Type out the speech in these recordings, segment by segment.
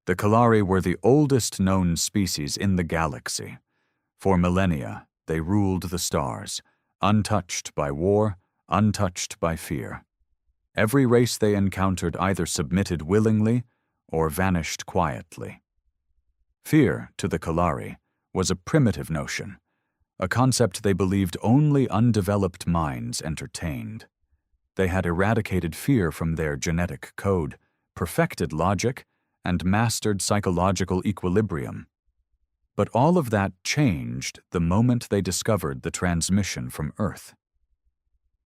The Kalari were the oldest known species in the galaxy. For millennia, they ruled the stars, untouched by war, untouched by fear. Every race they encountered either submitted willingly or vanished quietly. Fear, to the Kalari, was a primitive notion, a concept they believed only undeveloped minds entertained. They had eradicated fear from their genetic code, perfected logic, and mastered psychological equilibrium. But all of that changed the moment they discovered the transmission from Earth.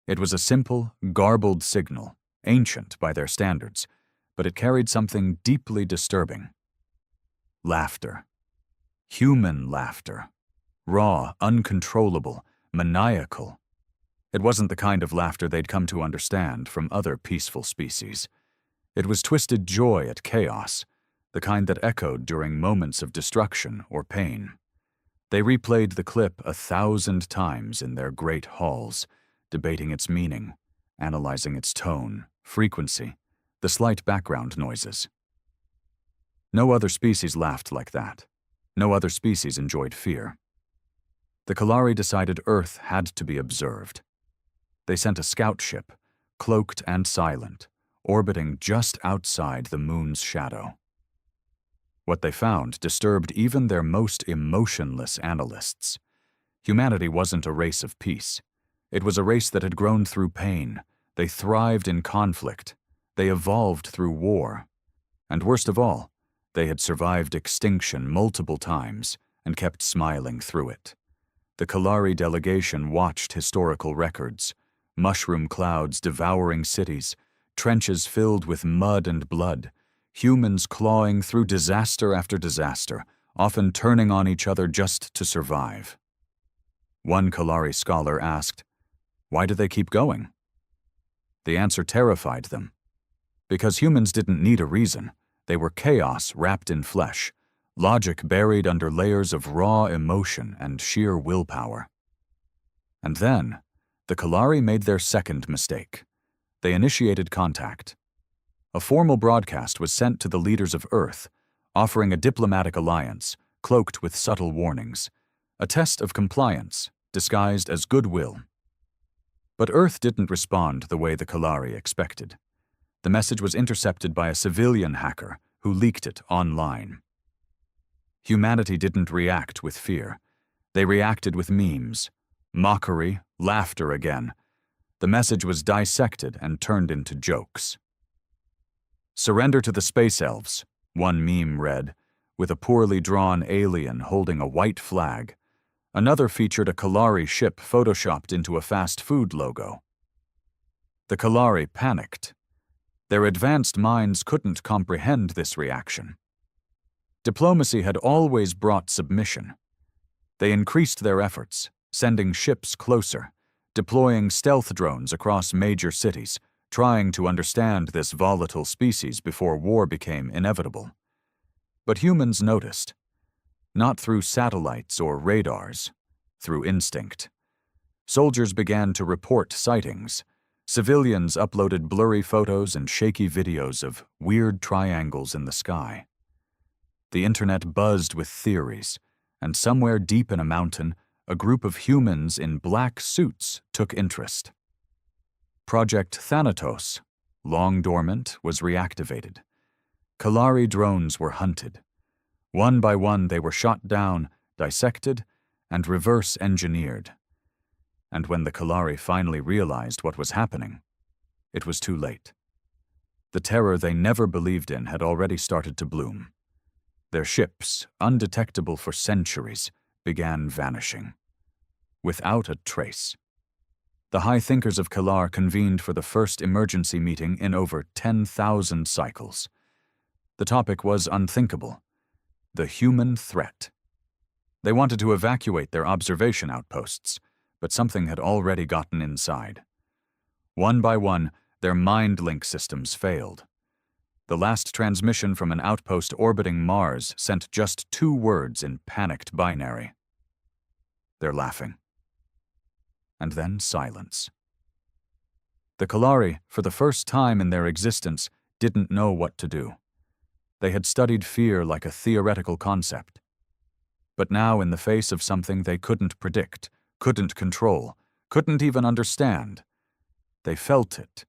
It was a simple, garbled signal, ancient by their standards, but it carried something deeply disturbing. Laughter. Human laughter. Raw, uncontrollable, maniacal. It wasn't the kind of laughter they'd come to understand from other peaceful species. It was twisted joy at chaos, the kind that echoed during moments of destruction or pain. They replayed the clip 1,000 times in their great halls, debating its meaning, analyzing its tone, frequency, the slight background noises. No other species laughed like that. No other species enjoyed fear. The Kalari decided Earth had to be observed. They sent a scout ship, cloaked and silent, orbiting just outside the moon's shadow. What they found disturbed even their most emotionless analysts. Humanity wasn't a race of peace. It was a race that had grown through pain. They thrived in conflict. They evolved through war. And worst of all, they had survived extinction multiple times and kept smiling through it. The Kalari delegation watched historical records, mushroom clouds devouring cities, trenches filled with mud and blood, humans clawing through disaster after disaster, often turning on each other just to survive. One Kalari scholar asked, "Why do they keep going?" The answer terrified them. Because humans didn't need a reason. They were chaos wrapped in flesh, logic buried under layers of raw emotion and sheer willpower. And then, the Kalari made their second mistake. They initiated contact. A formal broadcast was sent to the leaders of Earth, offering a diplomatic alliance, cloaked with subtle warnings, a test of compliance, disguised as goodwill. But Earth didn't respond the way the Kalari expected. The message was intercepted by a civilian hacker who leaked it online. Humanity didn't react with fear. They reacted with memes, mockery, laughter again. The message was dissected and turned into jokes. "Surrender to the space elves," one meme read, with a poorly drawn alien holding a white flag. Another featured a Kalari ship photoshopped into a fast food logo. The Kalari panicked. Their advanced minds couldn't comprehend this reaction. Diplomacy had always brought submission. They increased their efforts, sending ships closer, deploying stealth drones across major cities, trying to understand this volatile species before war became inevitable. But humans noticed. Not through satellites or radars, through instinct. Soldiers began to report sightings. Civilians uploaded blurry photos and shaky videos of weird triangles in the sky. The internet buzzed with theories, and somewhere deep in a mountain, a group of humans in black suits took interest. Project Thanatos, long dormant, was reactivated. Kalari drones were hunted. One by one they were shot down, dissected, and reverse-engineered. And when the Kalari finally realized what was happening, it was too late. The terror they never believed in had already started to bloom. Their ships, undetectable for centuries, began vanishing. Without a trace. The high thinkers of Kalar convened for the first emergency meeting in over 10,000 cycles. The topic was unthinkable: the human threat. They wanted to evacuate their observation outposts, but something had already gotten inside. One by one, their mind-link systems failed. The last transmission from an outpost orbiting Mars sent just 2 words in panicked binary. "They're laughing." And then silence. The Kalari, for the first time in their existence, didn't know what to do. They had studied fear like a theoretical concept. But now, in the face of something they couldn't predict, couldn't control, couldn't even understand, they felt it.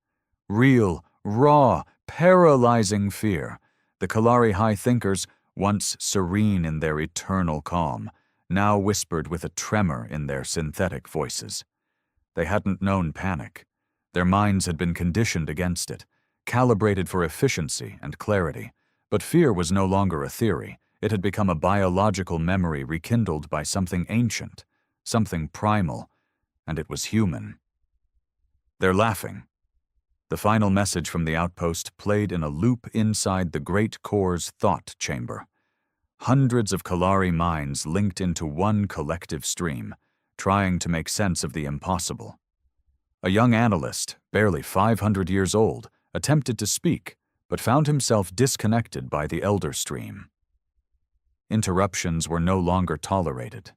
Real, raw, paralyzing fear. The Kalari high thinkers, once serene in their eternal calm, now whispered with a tremor in their synthetic voices. They hadn't known panic. Their minds had been conditioned against it, calibrated for efficiency and clarity. But fear was no longer a theory. It had become a biological memory rekindled by something ancient, something primal, and it was human. They're laughing. The final message from the outpost played in a loop inside the Great Core's thought chamber. Hundreds of Kalari minds linked into one collective stream, trying to make sense of the impossible. A young analyst, barely 500 years old, attempted to speak, but found himself disconnected by the elder stream. Interruptions were no longer tolerated.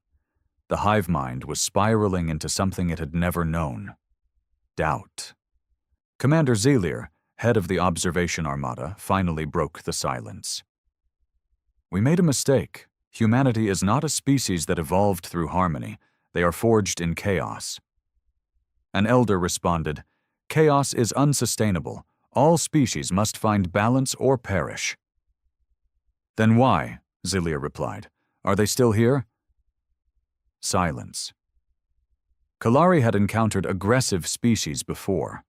The hive mind was spiraling into something it had never known: doubt. Commander Zelier, head of the observation armada, finally broke the silence. "We made a mistake. Humanity is not a species that evolved through harmony. They are forged in chaos." An elder responded, "Chaos is unsustainable. All species must find balance or perish." "Then why?" Zelier replied. "Are they still here?" Silence. Kalari had encountered aggressive species before.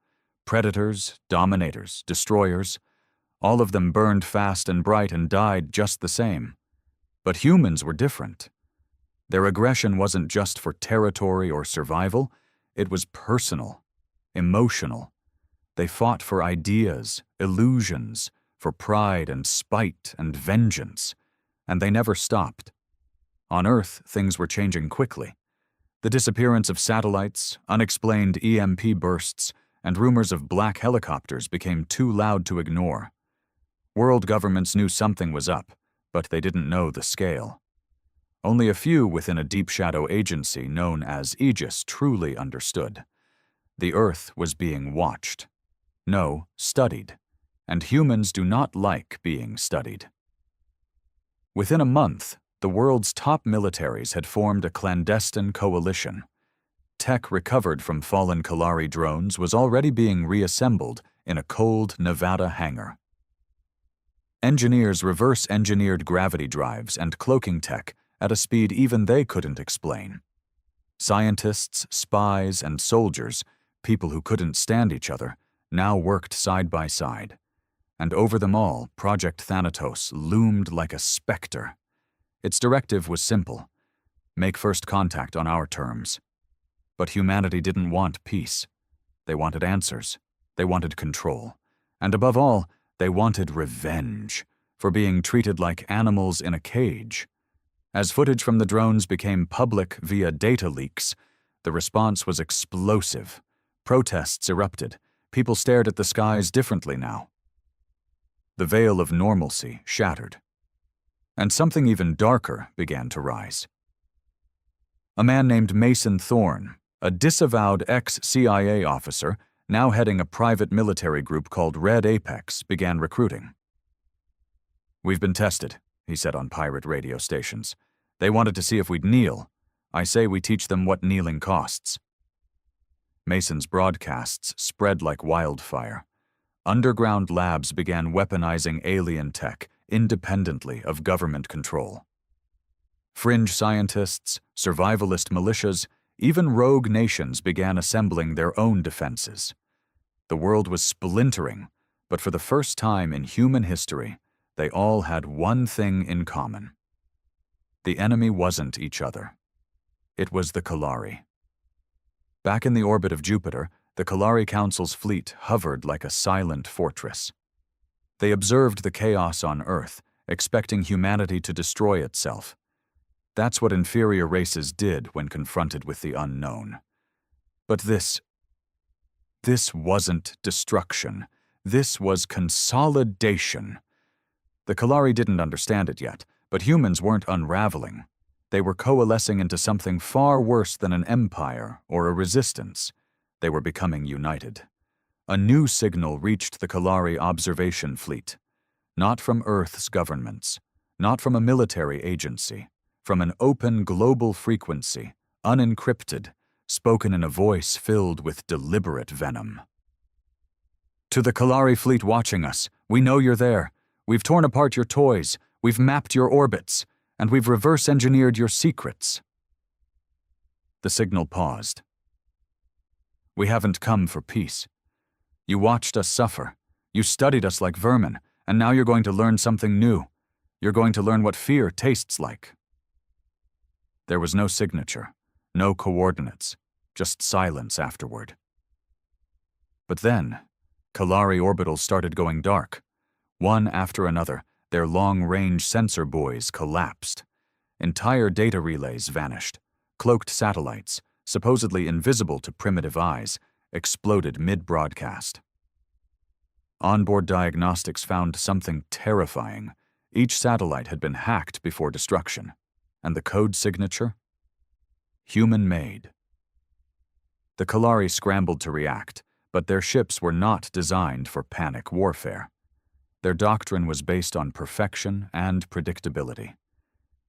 Predators, dominators, destroyers. All of them burned fast and bright and died just the same. But humans were different. Their aggression wasn't just for territory or survival. It was personal, emotional. They fought for ideas, illusions, for pride and spite and vengeance. And they never stopped. On Earth, things were changing quickly. The disappearance of satellites, unexplained EMP bursts, and rumors of black helicopters became too loud to ignore. World governments knew something was up, but they didn't know the scale. Only a few within a deep shadow agency known as Aegis truly understood. The Earth was being watched. No, studied. And humans do not like being studied. Within a month, the world's top militaries had formed a clandestine coalition. Tech recovered from fallen Kalari drones was already being reassembled in a cold Nevada hangar. Engineers reverse-engineered gravity drives and cloaking tech at a speed even they couldn't explain. Scientists, spies, and soldiers, people who couldn't stand each other, now worked side by side. And over them all, Project Thanatos loomed like a specter. Its directive was simple: make first contact on our terms. But humanity didn't want peace. They wanted answers. They wanted control. And above all, they wanted revenge for being treated like animals in a cage. As footage from the drones became public via data leaks, the response was explosive. Protests erupted. People stared at the skies differently now. The veil of normalcy shattered. And something even darker began to rise. A man named Mason Thorne, a disavowed ex-CIA officer, now heading a private military group called Red Apex, began recruiting. "We've been tested," he said on pirate radio stations. "They wanted to see if we'd kneel. I say we teach them what kneeling costs." Mason's broadcasts spread like wildfire. Underground labs began weaponizing alien tech independently of government control. Fringe scientists, survivalist militias, even rogue nations began assembling their own defenses. The world was splintering, but for the first time in human history, they all had one thing in common. The enemy wasn't each other. It was the Kalari. Back in the orbit of Jupiter, the Kalari Council's fleet hovered like a silent fortress. They observed the chaos on Earth, expecting humanity to destroy itself. That's what inferior races did when confronted with the unknown. But this wasn't destruction. This was consolidation. The Kalari didn't understand it yet, but humans weren't unraveling. They were coalescing into something far worse than an empire or a resistance. They were becoming united. A new signal reached the Kalari observation fleet. not from Earth's governments, not from a military agency, from an open global frequency, unencrypted, spoken in a voice filled with deliberate venom. To the Kalari fleet watching us, we know you're there. We've torn apart your toys, we've mapped your orbits, and we've reverse-engineered your secrets. The signal paused. We haven't come for peace. You watched us suffer. You studied us like vermin, and now you're going to learn something new. You're going to learn what fear tastes like. There was no signature, no coordinates, just silence afterward. But then, Kalari orbitals started going dark. One after another, their long-range sensor buoys collapsed. Entire data relays vanished. Cloaked satellites, supposedly invisible to primitive eyes, exploded mid-broadcast. Onboard diagnostics found something terrifying. Each satellite had been hacked before destruction. And the code signature? Human-made. The Kalari scrambled to react, but their ships were not designed for panic warfare. Their doctrine was based on perfection and predictability.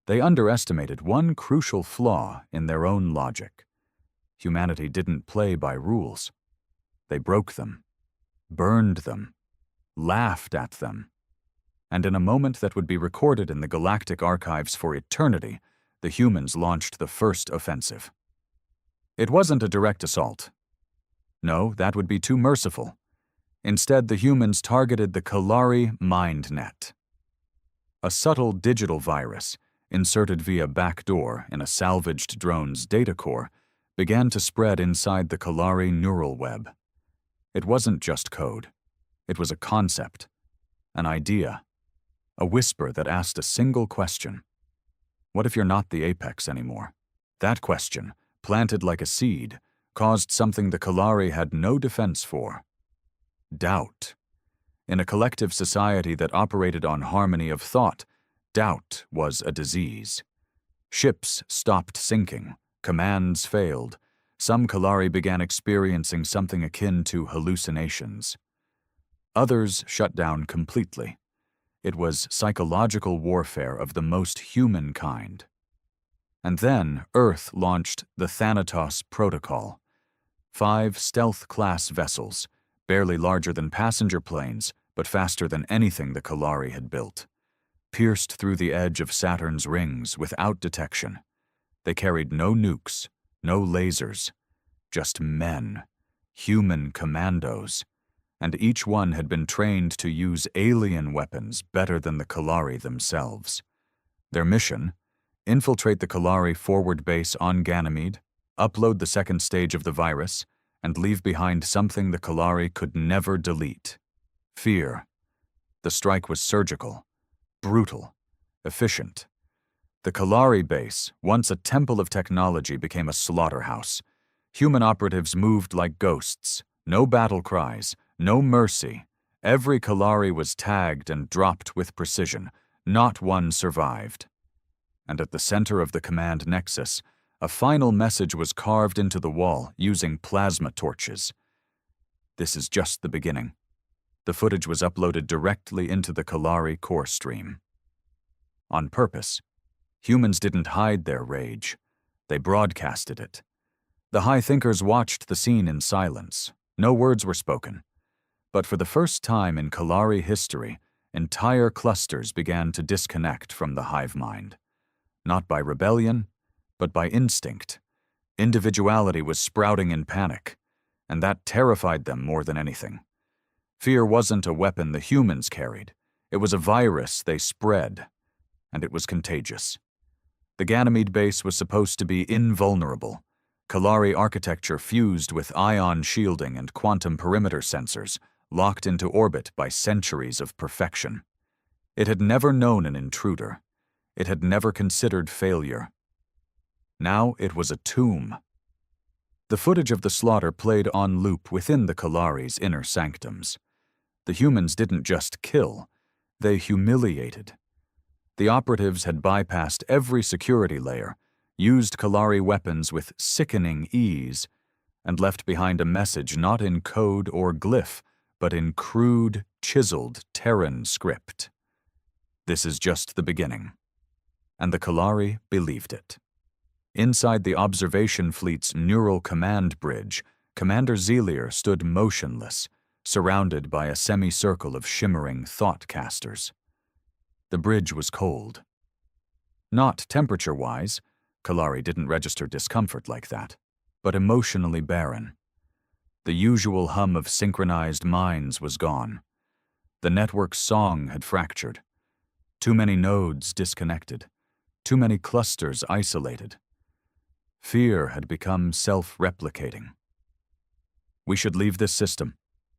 They underestimated one crucial flaw in their own logic. Humanity didn't play by rules. They broke them, burned them, laughed at them. And in a moment that would be recorded in the galactic archives for eternity, the humans launched the first offensive. It wasn't a direct assault. No, that would be too merciful. Instead, the humans targeted the Kalari mind net. A subtle digital virus, inserted via backdoor in a salvaged drone's data core, began to spread inside the Kalari neural web. It wasn't just code. It was a concept, an idea, a whisper that asked a single question. What if you're not the apex anymore? That question, planted like a seed, caused something the Kalari had no defense for. Doubt. In a collective society that operated on harmony of thought, doubt was a disease. Ships stopped sinking, commands failed. Some Kalari began experiencing something akin to hallucinations. Others shut down completely. It was psychological warfare of the most human kind. And then Earth launched the Thanatos Protocol. 5 stealth-class vessels, barely larger than passenger planes, but faster than anything the Kalari had built, pierced through the edge of Saturn's rings without detection. They carried no nukes, no lasers, just men, human commandos, and each one had been trained to use alien weapons better than the Kalari themselves. Their mission? Infiltrate the Kalari forward base on Ganymede, upload the second stage of the virus, and leave behind something the Kalari could never delete. Fear. The strike was surgical, brutal, efficient. The Kalari base, once a temple of technology, became a slaughterhouse. Human operatives moved like ghosts. No battle cries, no mercy. Every Kalari was tagged and dropped with precision. Not one survived. And at the center of the command nexus, a final message was carved into the wall using plasma torches. This is just the beginning. The footage was uploaded directly into the Kalari core stream. On purpose, humans didn't hide their rage. They broadcasted it. The high thinkers watched the scene in silence. No words were spoken. But for the first time in Kalari history, entire clusters began to disconnect from the hive mind. Not by rebellion, but by instinct. Individuality was sprouting in panic, and that terrified them more than anything. Fear wasn't a weapon the humans carried. It was a virus they spread, and it was contagious. The Ganymede base was supposed to be invulnerable. Kalari architecture fused with ion shielding and quantum perimeter sensors, locked into orbit by centuries of perfection. It had never known an intruder. It had never considered failure. Now it was a tomb. The footage of the slaughter played on loop within the Kalari's inner sanctums. The humans didn't just kill, they humiliated. The operatives had bypassed every security layer, used Kalari weapons with sickening ease, and left behind a message not in code or glyph, but in crude, chiseled Terran script. This is just the beginning. And the Kalari believed it. Inside the observation fleet's neural command bridge, Commander Zelier stood motionless, surrounded by a semicircle of shimmering thought-casters. The bridge was cold. Not temperature-wise, Kalari didn't register discomfort like that, but emotionally barren. The usual hum of synchronized minds was gone. The network's song had fractured. Too many nodes disconnected. Too many clusters isolated. Fear had become self-replicating. "We should leave this system,"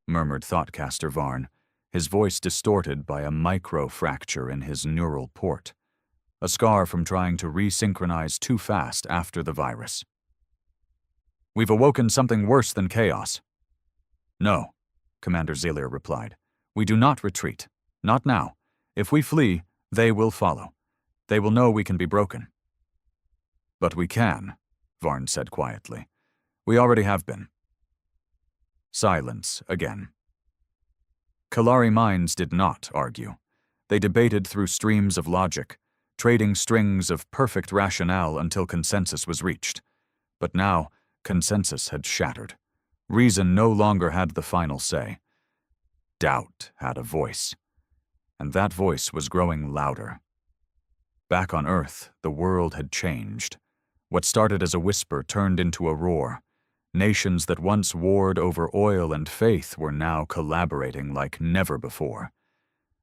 murmured Thoughtcaster Varn, his voice distorted by a micro-fracture in his neural port, a scar from trying to resynchronize too fast after the virus. "We've awoken something worse than chaos." "No," Commander Zelier replied. "We do not retreat. Not now. If we flee, they will follow. They will know we can be broken." "But we can," Varn said quietly. "We already have been." Silence again. Kalari minds did not argue. They debated through streams of logic, trading strings of perfect rationale until consensus was reached. But now, consensus had shattered. Reason no longer had the final say. Doubt had a voice, and that voice was growing louder. Back on Earth, the world had changed. What started as a whisper turned into a roar. Nations that once warred over oil and faith were now collaborating like never before.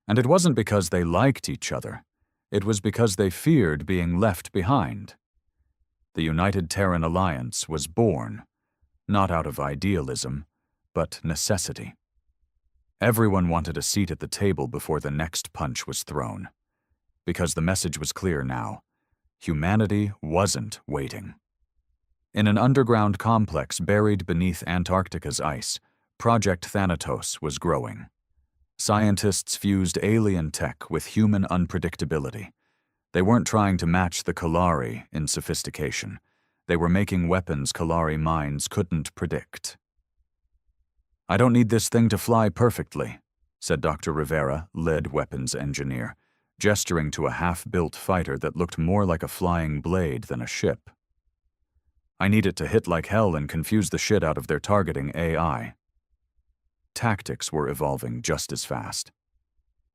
And it wasn't because they liked each other. It was because they feared being left behind. The United Terran Alliance was born, not out of idealism, but necessity. Everyone wanted a seat at the table before the next punch was thrown. Because the message was clear now. Humanity wasn't waiting. In an underground complex buried beneath Antarctica's ice, Project Thanatos was growing. Scientists fused alien tech with human unpredictability. They weren't trying to match the Kalari in sophistication. They were making weapons Kalari minds couldn't predict. "I don't need this thing to fly perfectly," said Dr. Rivera, lead weapons engineer, gesturing to a half-built fighter that looked more like a flying blade than a ship. "I need it to hit like hell and confuse the shit out of their targeting AI." Tactics were evolving just as fast.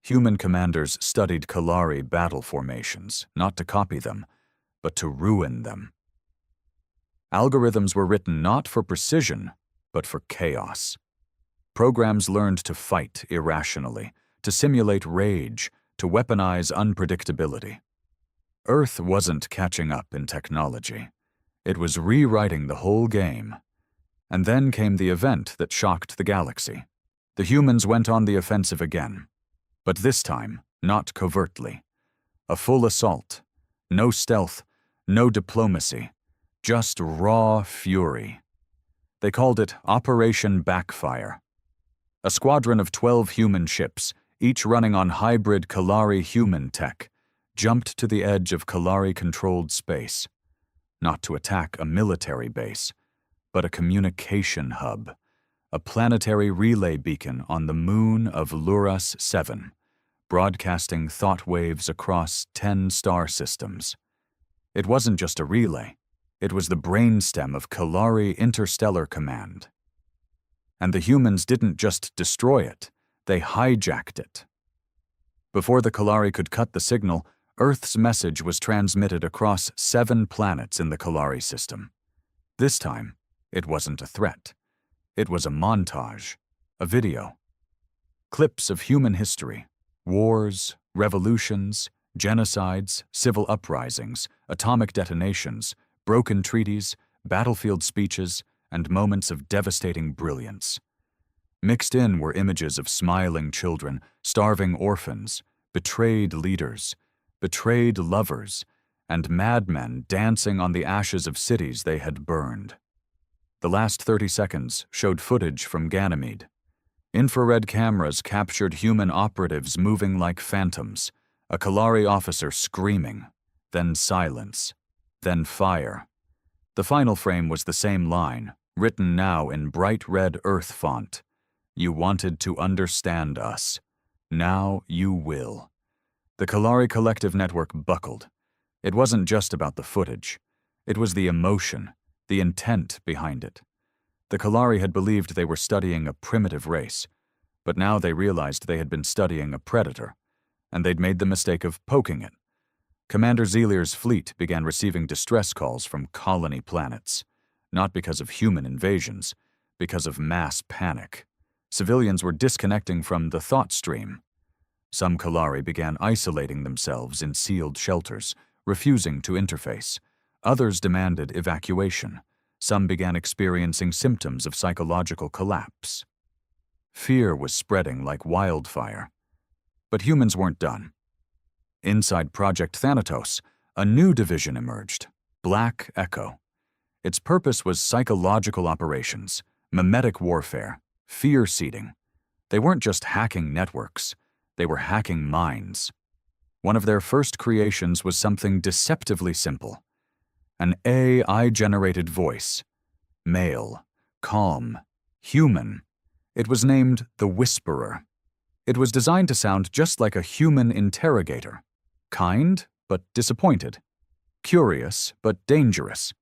Human commanders studied Kalari battle formations, not to copy them, but to ruin them. Algorithms were written not for precision, but for chaos. Programs learned to fight irrationally, to simulate rage, to weaponize unpredictability. Earth wasn't catching up in technology. It was rewriting the whole game. And then came the event that shocked the galaxy. The humans went on the offensive again. But this time, not covertly. A full assault. No stealth, no diplomacy. Just raw fury. They called it Operation Backfire. A squadron of 12 human ships, each running on hybrid Kalari human tech, jumped to the edge of Kalari-controlled space. Not to attack a military base, but a communication hub, a planetary relay beacon on the moon of Luras 7, broadcasting thought waves across 10 star systems. It wasn't just a relay. It was the brainstem of Kalari Interstellar Command. And the humans didn't just destroy it, they hijacked it. Before the Kalari could cut the signal, Earth's message was transmitted across 7 planets in the Kalari system. This time, it wasn't a threat. It was a montage, a video. Clips of human history, wars, revolutions, genocides, civil uprisings, atomic detonations, broken treaties, battlefield speeches, and moments of devastating brilliance. Mixed in were images of smiling children, starving orphans, betrayed leaders, betrayed lovers, and madmen dancing on the ashes of cities they had burned. The last 30 seconds showed footage from Ganymede. Infrared cameras captured human operatives moving like phantoms, a Kalari officer screaming, then silence, then fire. The final frame was the same line, written now in bright red earth font. "You wanted to understand us. Now you will." The Kalari collective network buckled. It wasn't just about the footage. It was the emotion, the intent behind it. The Kalari had believed they were studying a primitive race, but now they realized they had been studying a predator, and they'd made the mistake of poking it. Commander Zelier's fleet began receiving distress calls from colony planets, not because of human invasions, because of mass panic. Civilians were disconnecting from the thought stream. Some Kalari began isolating themselves in sealed shelters, refusing to interface. Others demanded evacuation. Some began experiencing symptoms of psychological collapse. Fear was spreading like wildfire. But humans weren't done. Inside Project Thanatos, a new division emerged, Black Echo. Its purpose was psychological operations, mimetic warfare, fear-seeding. They weren't just hacking networks, they were hacking minds. One of their first creations was something deceptively simple. An AI-generated voice. Male, calm, human. It was named the Whisperer. It was designed to sound just like a human interrogator. Kind, but disappointed. Curious, but dangerous.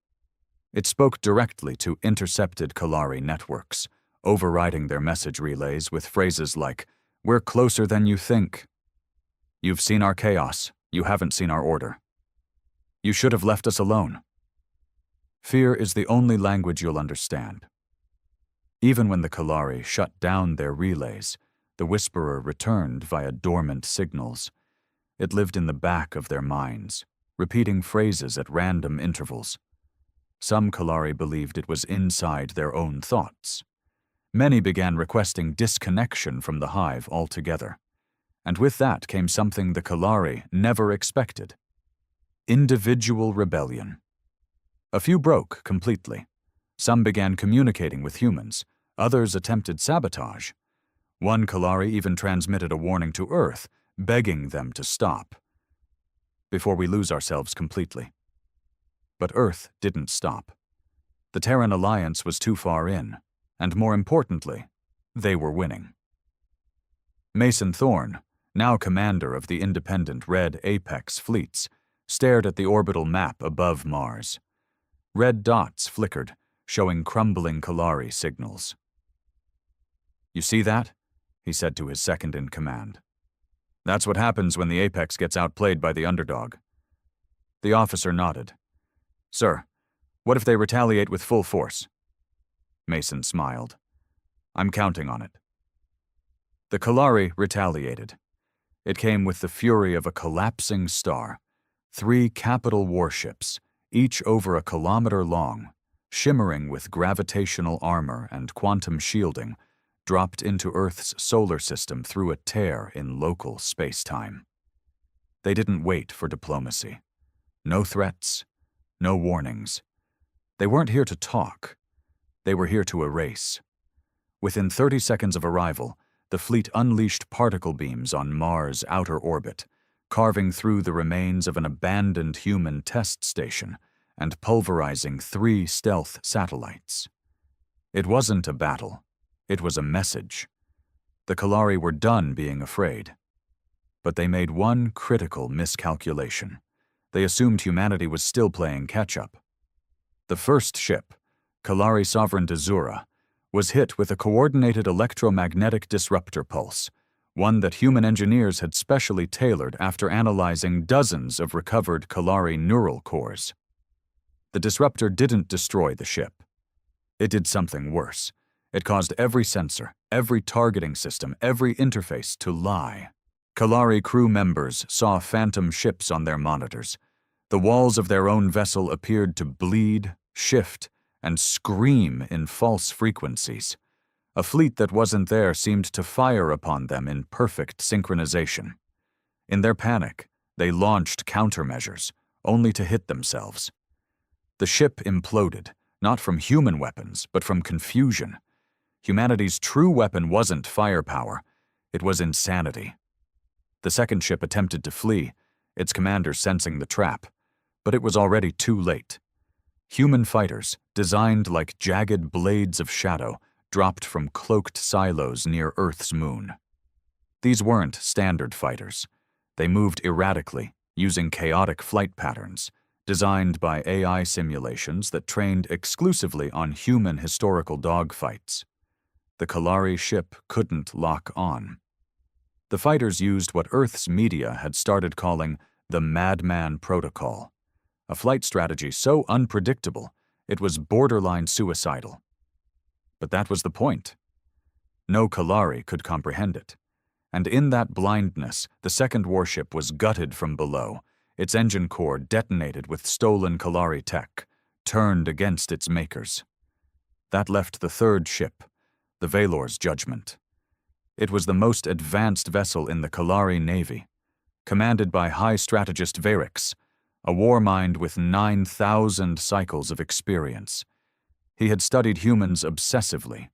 It spoke directly to intercepted Kalari networks, overriding their message relays with phrases like, "We're closer than you think." "You've seen our chaos. You haven't seen our order." "You should have left us alone." Fear is the only language you'll understand. Even when the Kalari shut down their relays, the Whisperer returned via dormant signals. It lived in the back of their minds, repeating phrases at random intervals. Some Kalari believed it was inside their own thoughts. Many began requesting disconnection from the hive altogether. And with that came something the Kalari never expected: individual rebellion. A few broke completely. Some began communicating with humans. Others attempted sabotage. One Kalari even transmitted a warning to Earth, begging them to stop. "Before we lose ourselves completely." But Earth didn't stop. The Terran Alliance was too far in, and more importantly, they were winning. Mason Thorne, now commander of the independent Red Apex fleets, stared at the orbital map above Mars. Red dots flickered, showing crumbling Kalari signals. "You see that?" he said to his second-in-command. "That's what happens when the Apex gets outplayed by the underdog." The officer nodded. "Sir, what if they retaliate with full force?" Mason smiled. "I'm counting on it." The Kalari retaliated. It came with the fury of a collapsing star. 3 capital warships, each over a kilometer long, shimmering with gravitational armor and quantum shielding, dropped into Earth's solar system through a tear in local space-time. They didn't wait for diplomacy. No threats, no warnings. They weren't here to talk. They were here to erase. Within 30 seconds of arrival, the fleet unleashed particle beams on Mars' outer orbit, carving through the remains of an abandoned human test station and pulverizing 3 stealth satellites. It wasn't a battle. It was a message. The Kalari were done being afraid. But they made one critical miscalculation. They assumed humanity was still playing catch-up. The first ship, Kalari Sovereign Dazura, was hit with a coordinated electromagnetic disruptor pulse, one that human engineers had specially tailored after analyzing dozens of recovered Kalari neural cores. The disruptor didn't destroy the ship. It did something worse. It caused every sensor, every targeting system, every interface to lie. Kalari crew members saw phantom ships on their monitors. The walls of their own vessel appeared to bleed, shift, and scream in false frequencies. A fleet that wasn't there seemed to fire upon them in perfect synchronization. In their panic, they launched countermeasures, only to hit themselves. The ship imploded, not from human weapons, but from confusion. Humanity's true weapon wasn't firepower, it was insanity. The second ship attempted to flee, its commander sensing the trap, but it was already too late. Human fighters, designed like jagged blades of shadow, dropped from cloaked silos near Earth's moon. These weren't standard fighters. They moved erratically, using chaotic flight patterns, designed by AI simulations that trained exclusively on human historical dogfights. The Kalari ship couldn't lock on. The fighters used what Earth's media had started calling the Madman Protocol, a flight strategy so unpredictable it was borderline suicidal. But that was the point. No Kalari could comprehend it. And in that blindness, the second warship was gutted from below, its engine core detonated with stolen Kalari tech, turned against its makers. That left the third ship, the Valor's Judgment. It was the most advanced vessel in the Kalari Navy, commanded by High Strategist Varix, a war mind with 9,000 cycles of experience. He had studied humans obsessively.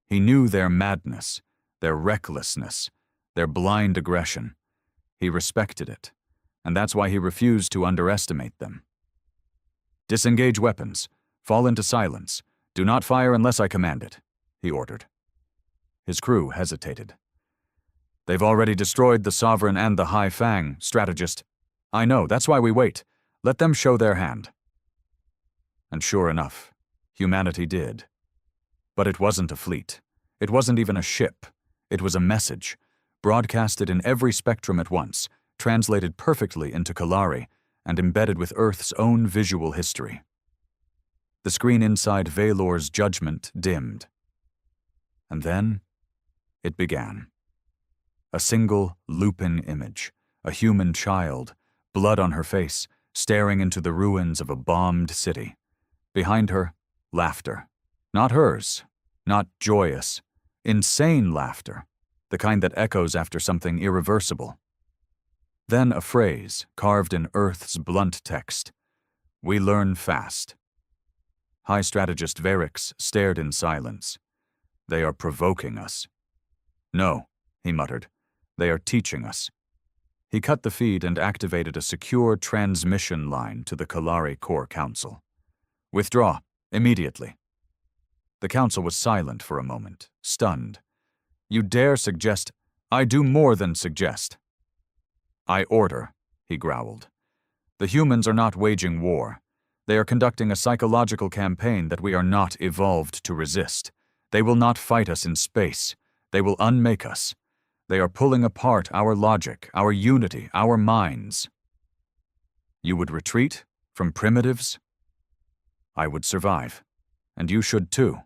He knew their madness, their recklessness, their blind aggression. He respected it, and that's why he refused to underestimate them. "Disengage weapons. Fall into silence. Do not fire unless I command it," he ordered. His crew hesitated. "They've already destroyed the Sovereign and the High Fang, strategist." "I know, that's why we wait. Let them show their hand." And sure enough, humanity did. But it wasn't a fleet. It wasn't even a ship. It was a message, broadcasted in every spectrum at once, translated perfectly into Kalari, and embedded with Earth's own visual history. The screen inside Valor's Judgment dimmed. And then it began. A single Lupin image, a human child, blood on her face, staring into the ruins of a bombed city. Behind her, laughter. Not hers, not joyous, insane laughter, the kind that echoes after something irreversible. Then a phrase carved in Earth's blunt text: "We learn fast." High Strategist Varix stared in silence. "They are provoking us." "No," he muttered. "They are teaching us." He cut the feed and activated a secure transmission line to the Kalari Core Council. "Withdraw, immediately." The council was silent for a moment, stunned. "You dare suggest—" "I do more than suggest." "I order," he growled. "The humans are not waging war. They are conducting a psychological campaign that we are not evolved to resist. They will not fight us in space. They will unmake us. They are pulling apart our logic, our unity, our minds." "You would retreat from primitives?" "I would survive, and you should too."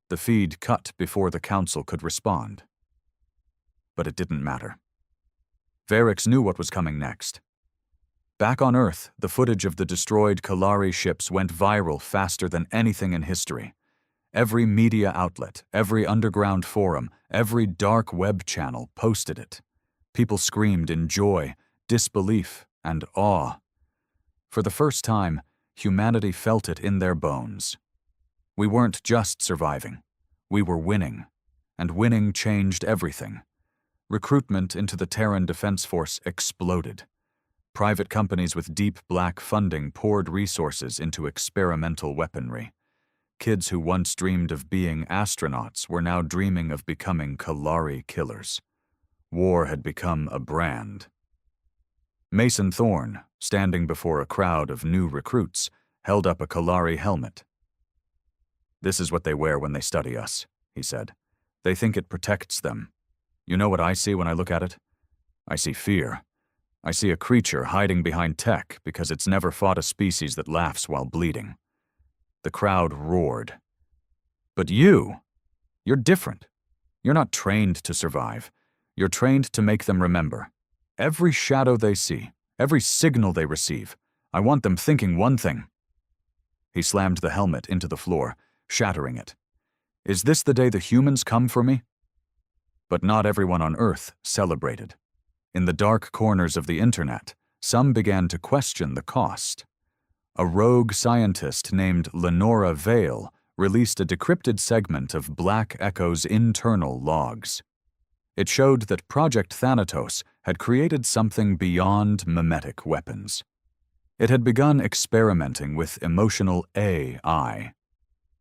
The feed cut before the council could respond. But it didn't matter. Varix knew what was coming next. Back on Earth, the footage of the destroyed Kalari ships went viral faster than anything in history. Every media outlet, every underground forum, every dark web channel posted it. People screamed in joy, disbelief, and awe. For the first time, humanity felt it in their bones. We weren't just surviving. We were winning. And winning changed everything. Recruitment into the Terran Defense Force exploded. Private companies with deep black funding poured resources into experimental weaponry. Kids who once dreamed of being astronauts were now dreaming of becoming Kalari killers. War had become a brand. Mason Thorne, standing before a crowd of new recruits, held up a Kalari helmet. "This is what they wear when they study us," he said. "They think it protects them. You know what I see when I look at it? I see fear. I see a creature hiding behind tech because it's never fought a species that laughs while bleeding." The crowd roared. "But you're different. You're not trained to survive. You're trained to make them remember. Every shadow they see, every signal they receive, I want them thinking one thing." He slammed the helmet into the floor, shattering it. "Is this the day the humans come for me?" But not everyone on Earth celebrated. In the dark corners of the internet, some began to question the cost. A rogue scientist named Lenora Vale released a decrypted segment of Black Echo's internal logs. It showed that Project Thanatos had created something beyond mimetic weapons. It had begun experimenting with emotional AI.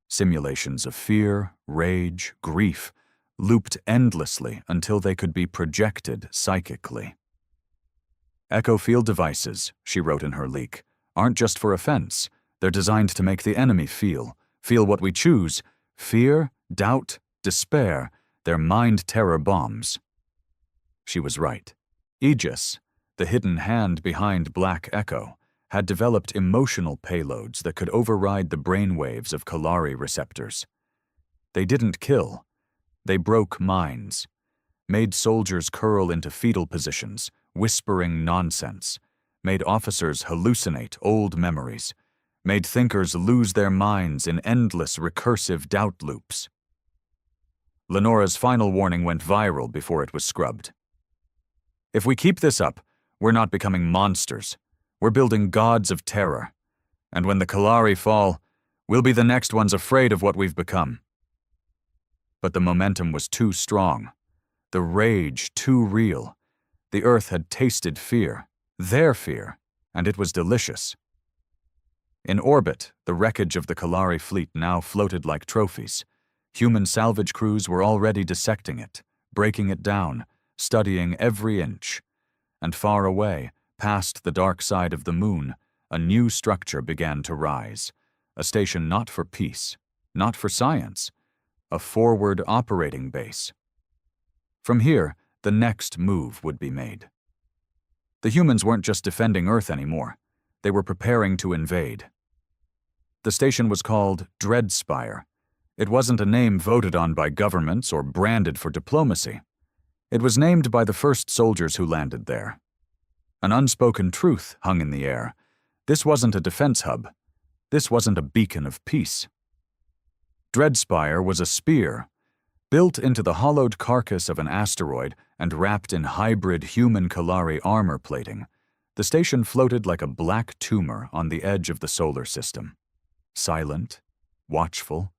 Simulations of fear, rage, grief, looped endlessly until they could be projected psychically. Echo field devices, she wrote in her leak, aren't just for offense. They're designed to make the enemy feel what we choose. Fear, doubt, despair. They're mind terror bombs. She was right. Aegis, the hidden hand behind Black Echo, had developed emotional payloads that could override the brainwaves of Kalari receptors. They didn't kill. They broke minds, made soldiers curl into fetal positions, whispering nonsense, made officers hallucinate old memories, made thinkers lose their minds in endless recursive doubt loops. Lenora's final warning went viral before it was scrubbed. If we keep this up, we're not becoming monsters. We're building gods of terror. And when the Kalari fall, we'll be the next ones afraid of what we've become. But the momentum was too strong. The rage too real. The Earth had tasted fear, their fear, and it was delicious. In orbit, the wreckage of the Kalari fleet now floated like trophies. Human salvage crews were already dissecting it, breaking it down, studying every inch. And far away, past the dark side of the moon, a new structure began to rise. A station not for peace, not for science, a forward operating base. From here, the next move would be made. The humans weren't just defending Earth anymore. They were preparing to invade. The station was called Dreadspire. It wasn't a name voted on by governments or branded for diplomacy. It was named by the first soldiers who landed there. An unspoken truth hung in the air. This wasn't a defense hub. This wasn't a beacon of peace. Dreadspire was a spear, built into the hollowed carcass of an asteroid and wrapped in hybrid human Kalari armor plating. The station floated like a black tumor on the edge of the solar system, silent, watchful,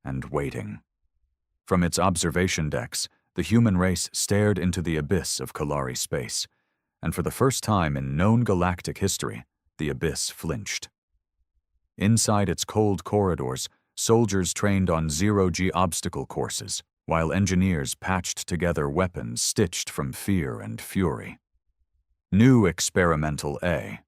and waiting. From its observation decks, the human race stared into the abyss of Kalari space, and for the first time in known galactic history, the abyss flinched. Inside its cold corridors, soldiers trained on zero-G obstacle courses, while engineers patched together weapons stitched from fear and fury. New Experimental A.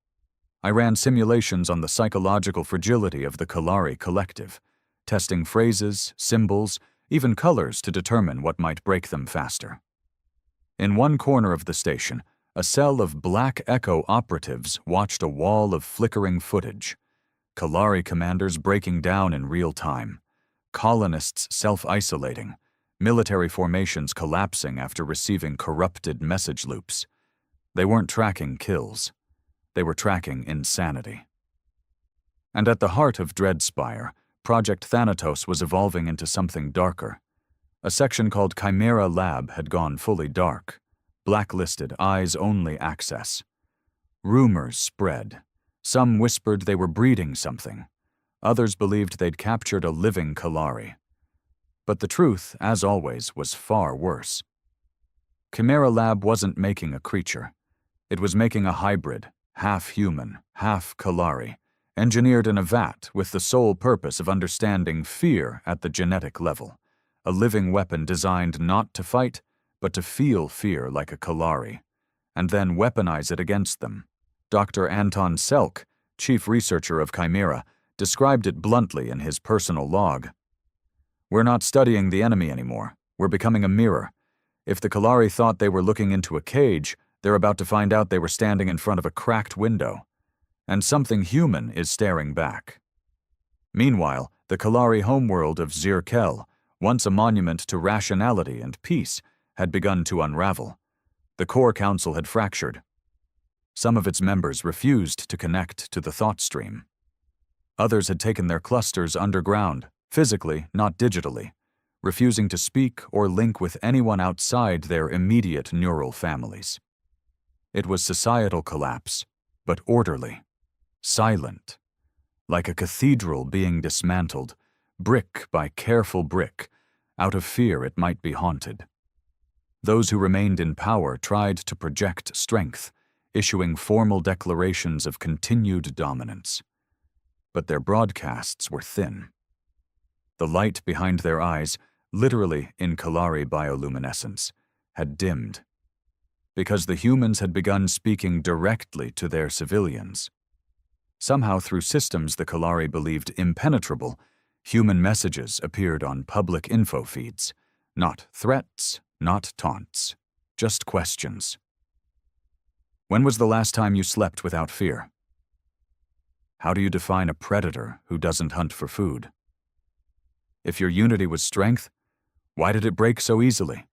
I ran simulations on the psychological fragility of the Kalari collective, testing phrases, symbols, even colors to determine what might break them faster. In one corner of the station, a cell of Black Echo operatives watched a wall of flickering footage. Kalari commanders breaking down in real time, colonists self-isolating, military formations collapsing after receiving corrupted message loops. They weren't tracking kills. They were tracking insanity. And at the heart of Dreadspire, Project Thanatos was evolving into something darker. A section called Chimera Lab had gone fully dark, blacklisted eyes-only access. Rumors spread. Some whispered they were breeding something. Others believed they'd captured a living Kalari. But the truth, as always, was far worse. Chimera Lab wasn't making a creature. It was making a hybrid, half human, half Kalari, engineered in a vat with the sole purpose of understanding fear at the genetic level, a living weapon designed not to fight, but to feel fear like a Kalari, and then weaponize it against them. Dr. Anton Selk, chief researcher of Chimera, described it bluntly in his personal log. "We're not studying the enemy anymore. We're becoming a mirror. If the Kalari thought they were looking into a cage, they're about to find out they were standing in front of a cracked window. And something human is staring back." Meanwhile, the Kalari homeworld of Zirkel, once a monument to rationality and peace, had begun to unravel. The core council had fractured. Some of its members refused to connect to the thought stream. Others had taken their clusters underground, physically, not digitally, refusing to speak or link with anyone outside their immediate neural families. It was societal collapse, but orderly, silent, like a cathedral being dismantled, brick by careful brick, out of fear it might be haunted. Those who remained in power tried to project strength, issuing formal declarations of continued dominance. But their broadcasts were thin. The light behind their eyes, literally in Kalari bioluminescence, had dimmed. Because the humans had begun speaking directly to their civilians. Somehow, through systems the Kalari believed impenetrable, human messages appeared on public info feeds. Not threats, not taunts, just questions. When was the last time you slept without fear? How do you define a predator who doesn't hunt for food? If your unity was strength, why did it break so easily?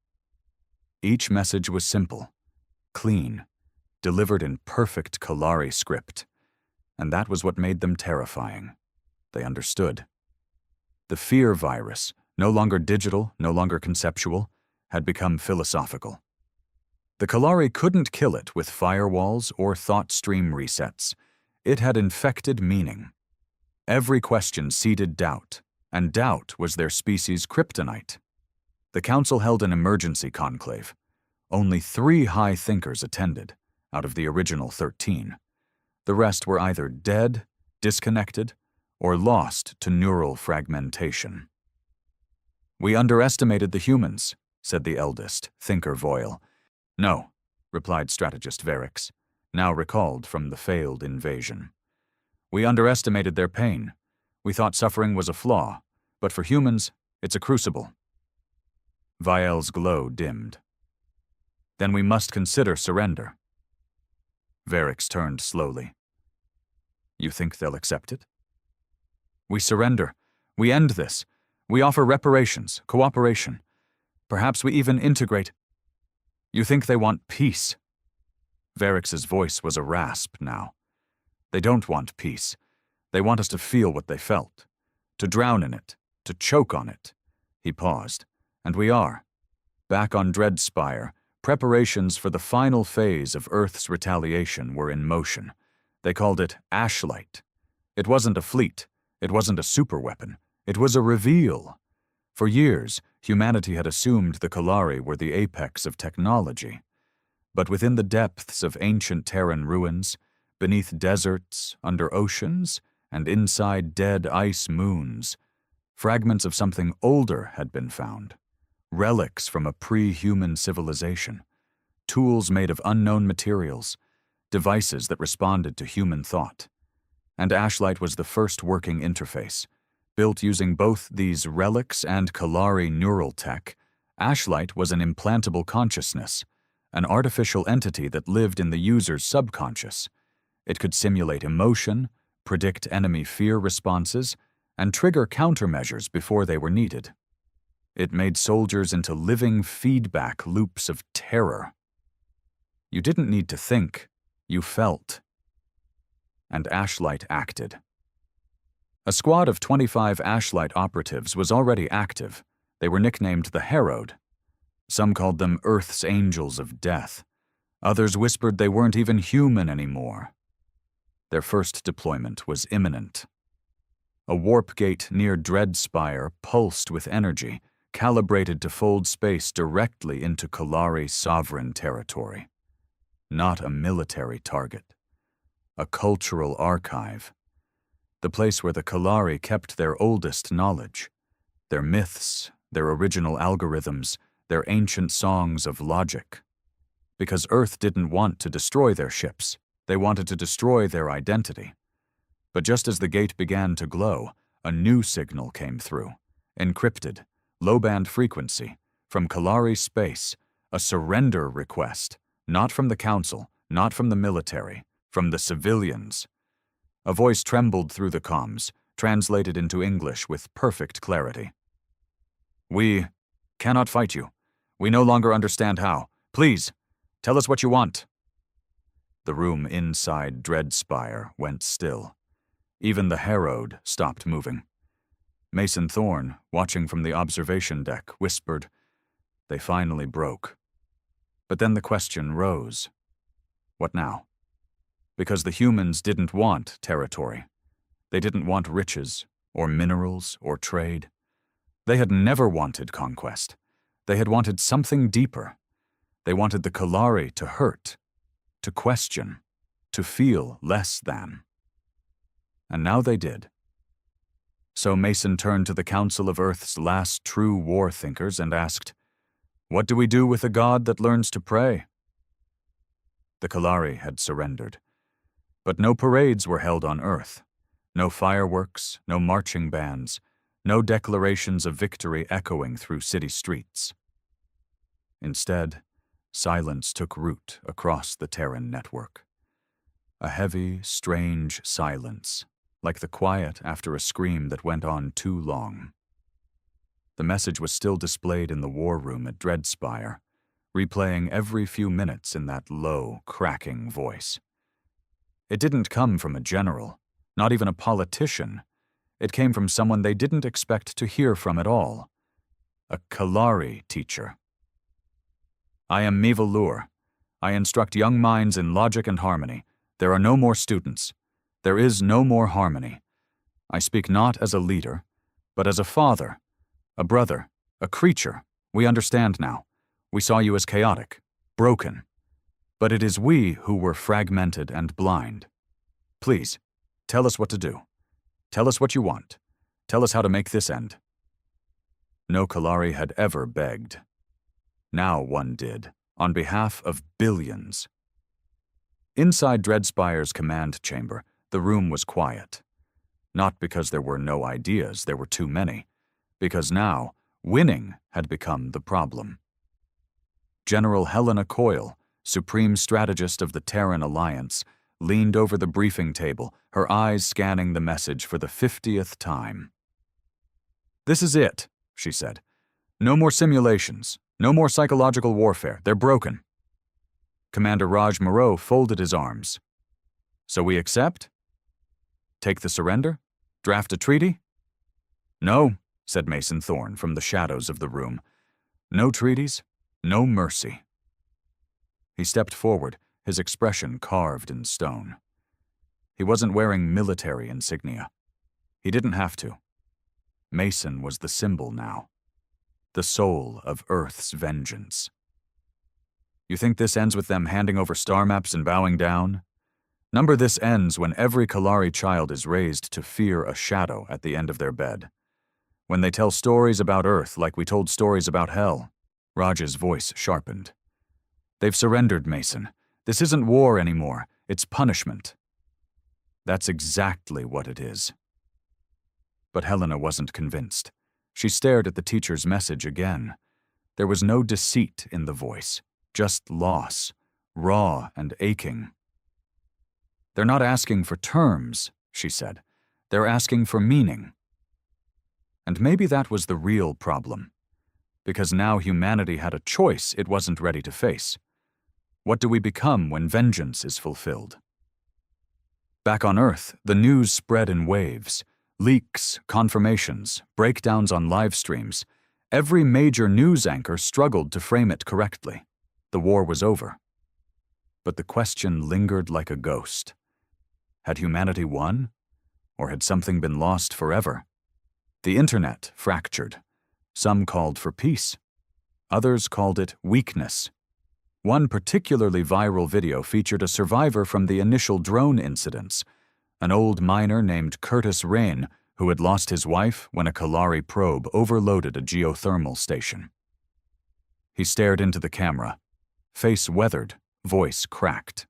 Each message was simple, clean, delivered in perfect Kalari script, and that was what made them terrifying. They understood. The fear virus, no longer digital, no longer conceptual, had become philosophical. The Kalari couldn't kill it with firewalls or thought stream resets. It had infected meaning. Every question seeded doubt, and doubt was their species' kryptonite. The council held an emergency conclave. Only 3 high thinkers attended, out of the original 13. The rest were either dead, disconnected, or lost to neural fragmentation. "We underestimated the humans," said the eldest, Thinker Voyle. "No," replied strategist Verix, now recalled from the failed invasion. "We underestimated their pain. We thought suffering was a flaw, but for humans, it's a crucible." Viel's glow dimmed. "Then we must consider surrender." Verix turned slowly. "You think they'll accept it?" "We surrender. We end this. We offer reparations, cooperation. Perhaps we even integrate." "You think they want peace?" Verix's voice was a rasp now. "They don't want peace. They want us to feel what they felt, to drown in it, to choke on it." He paused. "And we are. Back on Dreadspire, preparations for the final phase of Earth's retaliation were in motion. They called it Ashlight. It wasn't a fleet. It wasn't a superweapon. It was a reveal. For years, humanity had assumed the Kalari were the apex of technology. But within the depths of ancient Terran ruins, beneath deserts, under oceans, and inside dead ice moons, fragments of something older had been found. Relics from a pre-human civilization. Tools made of unknown materials. Devices that responded to human thought. And Ashlight was the first working interface. Built using both these relics and Kalari neural tech, Ashlight was an implantable consciousness, an artificial entity that lived in the user's subconscious. It could simulate emotion, predict enemy fear responses, and trigger countermeasures before they were needed. It made soldiers into living feedback loops of terror. You didn't need to think, you felt. And Ashlight acted. A squad of 25 Ashlight operatives was already active. They were nicknamed the Herod. Some called them Earth's Angels of Death. Others whispered they weren't even human anymore. Their first deployment was imminent. A warp gate near Dreadspire pulsed with energy, calibrated to fold space directly into Kalari sovereign territory. Not a military target. A cultural archive. The place where the Kalari kept their oldest knowledge. Their myths, their original algorithms, their ancient songs of logic. Because Earth didn't want to destroy their ships, they wanted to destroy their identity. But just as the gate began to glow, a new signal came through. Encrypted, low-band frequency, from Kalari space, a surrender request, not from the Council, not from the military, from the civilians. A voice trembled through the comms, translated into English with perfect clarity. "We cannot fight you. We no longer understand how. Please, tell us what you want." The room inside Dreadspire went still. Even the Herod stopped moving. Mason Thorne, watching from the observation deck, whispered, "They finally broke." But then the question rose. What now? Because the humans didn't want territory. They didn't want riches, or minerals, or trade. They had never wanted conquest. They had wanted something deeper. They wanted the Kalari to hurt, to question, to feel less than. And now they did. So Mason turned to the Council of Earth's last true war thinkers and asked, "What do we do with a god that learns to pray?" The Kalari had surrendered. But no parades were held on Earth. No fireworks, no marching bands, no declarations of victory echoing through city streets. Instead, silence took root across the Terran network. A heavy, strange silence, like the quiet after a scream that went on too long. The message was still displayed in the war room at Dreadspire, replaying every few minutes in that low, cracking voice. It didn't come from a general, not even a politician. It came from someone they didn't expect to hear from at all. A Kalari teacher. I am Mivalur. I instruct young minds in logic and harmony. There are no more students. There is no more harmony. I speak not as a leader, but as a father, a brother, a creature. We understand now. We saw you as chaotic, broken. But it is we who were fragmented and blind. Please, tell us what to do. Tell us what you want. Tell us how to make this end. No Kalari had ever begged. Now one did, on behalf of billions. Inside Dreadspire's command chamber, the room was quiet. Not because there were no ideas, there were too many. Because now, winning had become the problem. General Helena Coyle, supreme strategist of the Terran Alliance, leaned over the briefing table, her eyes scanning the message for the 50th time. "This is it," she said. "No more simulations. No more psychological warfare. They're broken." Commander Raj Moreau folded his arms. "So we accept? Take the surrender? Draft a treaty?" "No," said Mason Thorne from the shadows of the room. "No treaties, no mercy." He stepped forward, his expression carved in stone. He wasn't wearing military insignia. He didn't have to. Mason was the symbol now. The soul of Earth's vengeance. You think this ends with them handing over star maps and bowing down? Number this ends when every Kalari child is raised to fear a shadow at the end of their bed. When they tell stories about Earth like we told stories about hell. Raj's voice sharpened. They've surrendered, Mason. This isn't war anymore. It's punishment. That's exactly what it is. But Helena wasn't convinced. She stared at the teacher's message again. There was no deceit in the voice, just loss, raw and aching. They're not asking for terms, she said. They're asking for meaning. And maybe that was the real problem, because now humanity had a choice it wasn't ready to face. What do we become when vengeance is fulfilled? Back on Earth, the news spread in waves. Leaks, confirmations, breakdowns on live streams. Every major news anchor struggled to frame it correctly. The war was over. But the question lingered like a ghost. Had humanity won? Or had something been lost forever? The internet fractured. Some called for peace. Others called it weakness. One particularly viral video featured a survivor from the initial drone incidents, an old miner named Curtis Rain, who had lost his wife when a Kalari probe overloaded a geothermal station. He stared into the camera, face weathered, voice cracked.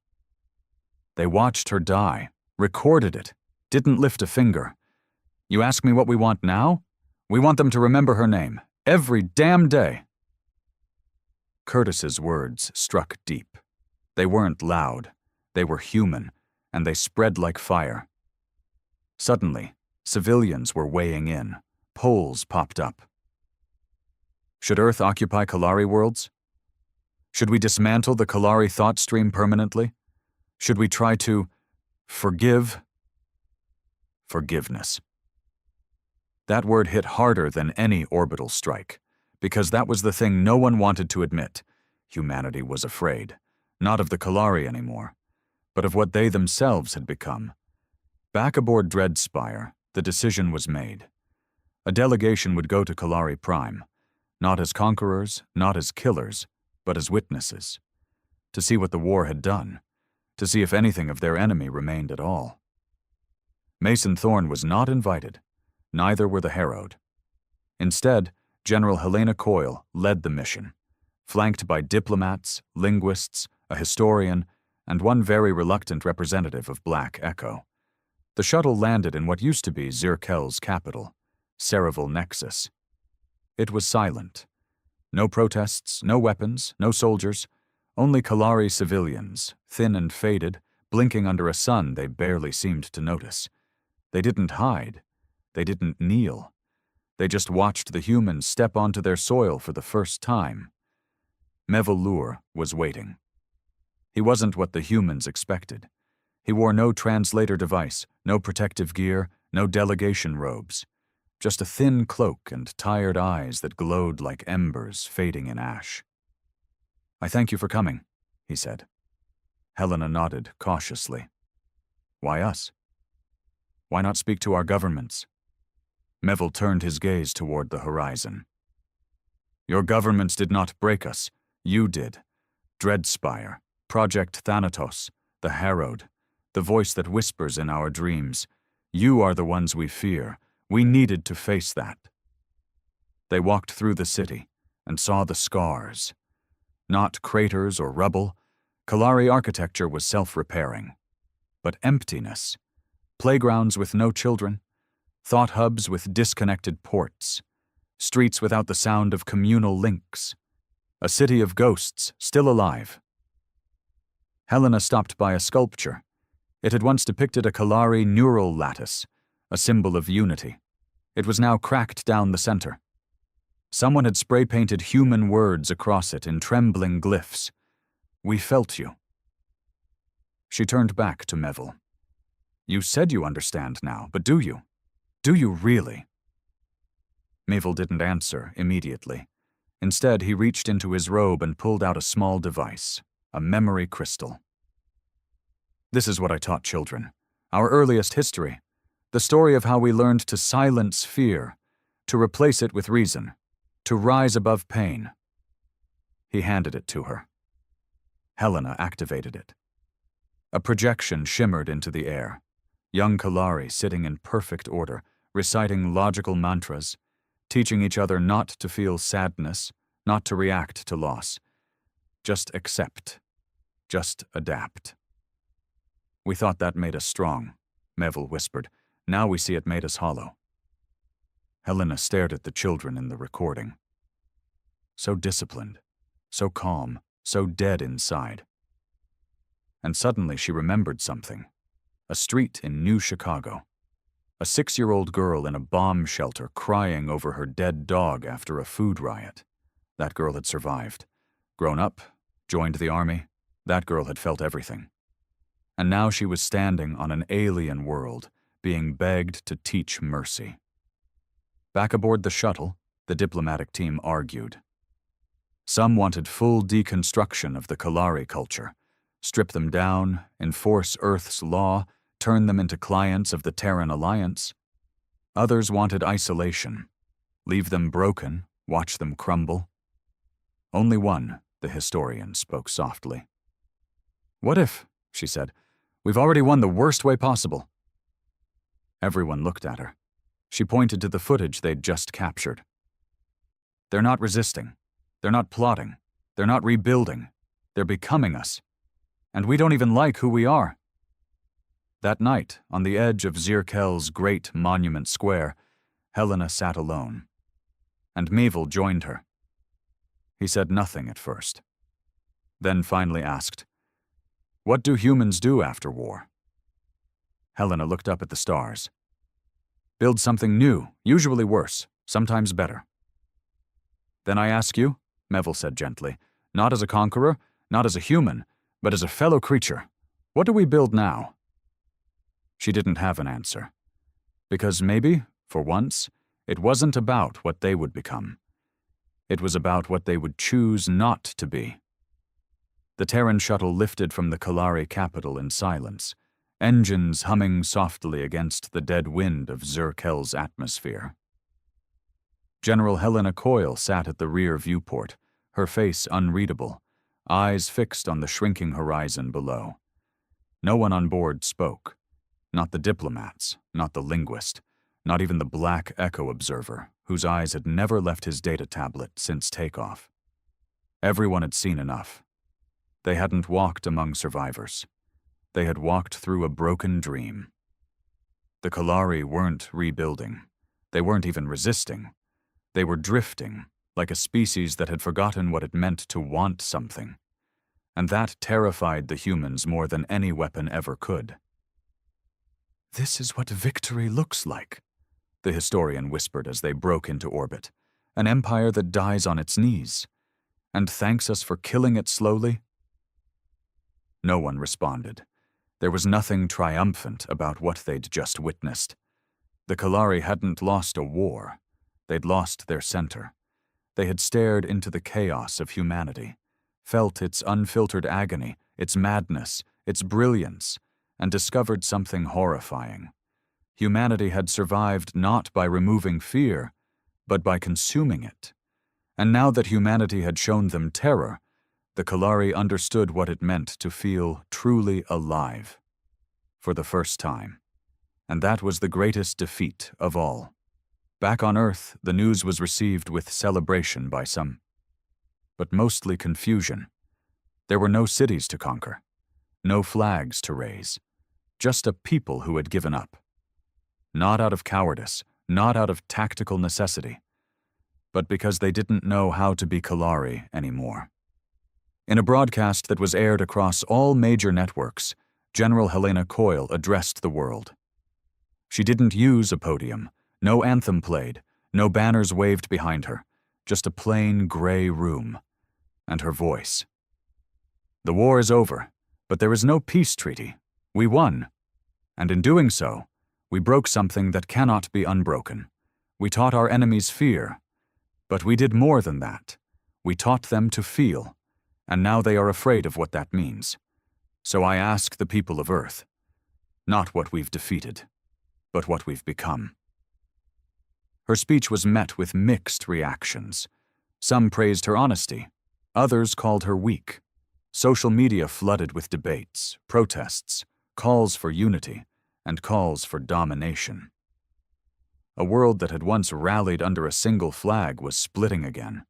They watched her die, recorded it, didn't lift a finger. You ask me what we want now? We want them to remember her name, every damn day. Curtis's words struck deep. They weren't loud, they were human, and they spread like fire. Suddenly, civilians were weighing in. Polls popped up. Should Earth occupy Kalari worlds? Should we dismantle the Kalari thought stream permanently? Should we try to forgive? Forgiveness. That word hit harder than any orbital strike, because that was the thing no one wanted to admit. Humanity was afraid, not of the Kalari anymore, but of what they themselves had become. Back aboard Dreadspire, the decision was made. A delegation would go to Kalari Prime, not as conquerors, not as killers, but as witnesses, to see what the war had done, to see if anything of their enemy remained at all. Mason Thorne was not invited, neither were the Harrowed. Instead, General Helena Coyle led the mission, flanked by diplomats, linguists, a historian, and one very reluctant representative of Black Echo. The shuttle landed in what used to be Zirkel's capital, Cereval Nexus. It was silent. No protests, no weapons, no soldiers, only Kalari civilians, thin and faded, blinking under a sun they barely seemed to notice. They didn't hide. They didn't kneel. They just watched the humans step onto their soil for the first time. Mevil Lure was waiting. He wasn't what the humans expected. He wore no translator device, no protective gear, no delegation robes. Just a thin cloak and tired eyes that glowed like embers fading in ash. "I thank you for coming," he said. Helena nodded cautiously. "Why us? Why not speak to our governments?" Mevil turned his gaze toward the horizon. "Your governments did not break us. You did. Dreadspire, Project Thanatos, the Harrowed, the voice that whispers in our dreams. You are the ones we fear. We needed to face that." They walked through the city and saw the scars. Not craters or rubble. Kalari architecture was self-repairing. But emptiness. Playgrounds with no children. Thought hubs with disconnected ports. Streets without the sound of communal links. A city of ghosts still alive. Helena stopped by a sculpture. It had once depicted a Kalari neural lattice, a symbol of unity. It was now cracked down the center. Someone had spray-painted human words across it in trembling glyphs. "We felt you." She turned back to Mevil. "You said you understand now, but do you? Do you really?" Mevil didn't answer immediately. Instead, he reached into his robe and pulled out a small device, a memory crystal. "This is what I taught children. Our earliest history. The story of how we learned to silence fear, to replace it with reason, to rise above pain." He handed it to her. Helena activated it. A projection shimmered into the air. Young Kalari sitting in perfect order, reciting logical mantras, teaching each other not to feel sadness, not to react to loss. Just accept. Just adapt. "We thought that made us strong," Mevil whispered. "Now we see it made us hollow." Helena stared at the children in the recording. So disciplined, so calm, so dead inside. And suddenly she remembered something. A street in New Chicago. A 6-year-old girl in a bomb shelter crying over her dead dog after a food riot. That girl had survived. Grown up, joined the army. That girl had felt everything. And now she was standing on an alien world, being begged to teach mercy. Back aboard the shuttle, the diplomatic team argued. Some wanted full deconstruction of the Kalari culture, strip them down, enforce Earth's law, turn them into clients of the Terran Alliance. Others wanted isolation, leave them broken, watch them crumble. Only one, the historian, spoke softly. "What if," she said, "we've already won the worst way possible?" Everyone looked at her. She pointed to the footage they'd just captured. "They're not resisting. They're not plotting. They're not rebuilding. They're becoming us. And we don't even like who we are." That night, on the edge of Zirkel's great monument square, Helena sat alone. And Mevil joined her. He said nothing at first. Then finally asked, "What do humans do after war?" Helena looked up at the stars. "Build something new, usually worse, sometimes better." "Then I ask you," Mevil said gently, "not as a conqueror, not as a human, but as a fellow creature, what do we build now?" She didn't have an answer. Because maybe, for once, it wasn't about what they would become. It was about what they would choose not to be. The Terran shuttle lifted from the Kalari capital in silence, engines humming softly against the dead wind of Zirkel's atmosphere. General Helena Coyle sat at the rear viewport, her face unreadable, eyes fixed on the shrinking horizon below. No one on board spoke. Not the diplomats, not the linguist, not even the Black Echo observer, whose eyes had never left his data tablet since takeoff. Everyone had seen enough. They hadn't walked among survivors. They had walked through a broken dream. The Kalari weren't rebuilding. They weren't even resisting. They were drifting, like a species that had forgotten what it meant to want something. And that terrified the humans more than any weapon ever could. "This is what victory looks like," the historian whispered as they broke into orbit. "An empire that dies on its knees, and thanks us for killing it slowly." No one responded. There was nothing triumphant about what they'd just witnessed. The Kalari hadn't lost a war. They'd lost their center. They had stared into the chaos of humanity, felt its unfiltered agony, its madness, its brilliance, and discovered something horrifying. Humanity had survived not by removing fear, but by consuming it. And now that humanity had shown them terror, the Kalari understood what it meant to feel truly alive. For the first time. And that was the greatest defeat of all. Back on Earth, the news was received with celebration by some, but mostly confusion. There were no cities to conquer, no flags to raise, just a people who had given up. Not out of cowardice, not out of tactical necessity, but because they didn't know how to be Kalari anymore. In a broadcast that was aired across all major networks, General Helena Coyle addressed the world. She didn't use a podium, no anthem played, no banners waved behind her, just a plain gray room, and her voice. "The war is over, but there is no peace treaty. We won. And in doing so, we broke something that cannot be unbroken. We taught our enemies fear, but we did more than that. We taught them to feel, and now they are afraid of what that means. So I ask the people of Earth, not what we've defeated, but what we've become." Her speech was met with mixed reactions. Some praised her honesty, others called her weak. Social media flooded with debates, protests, calls for unity, and calls for domination. A world that had once rallied under a single flag was splitting again,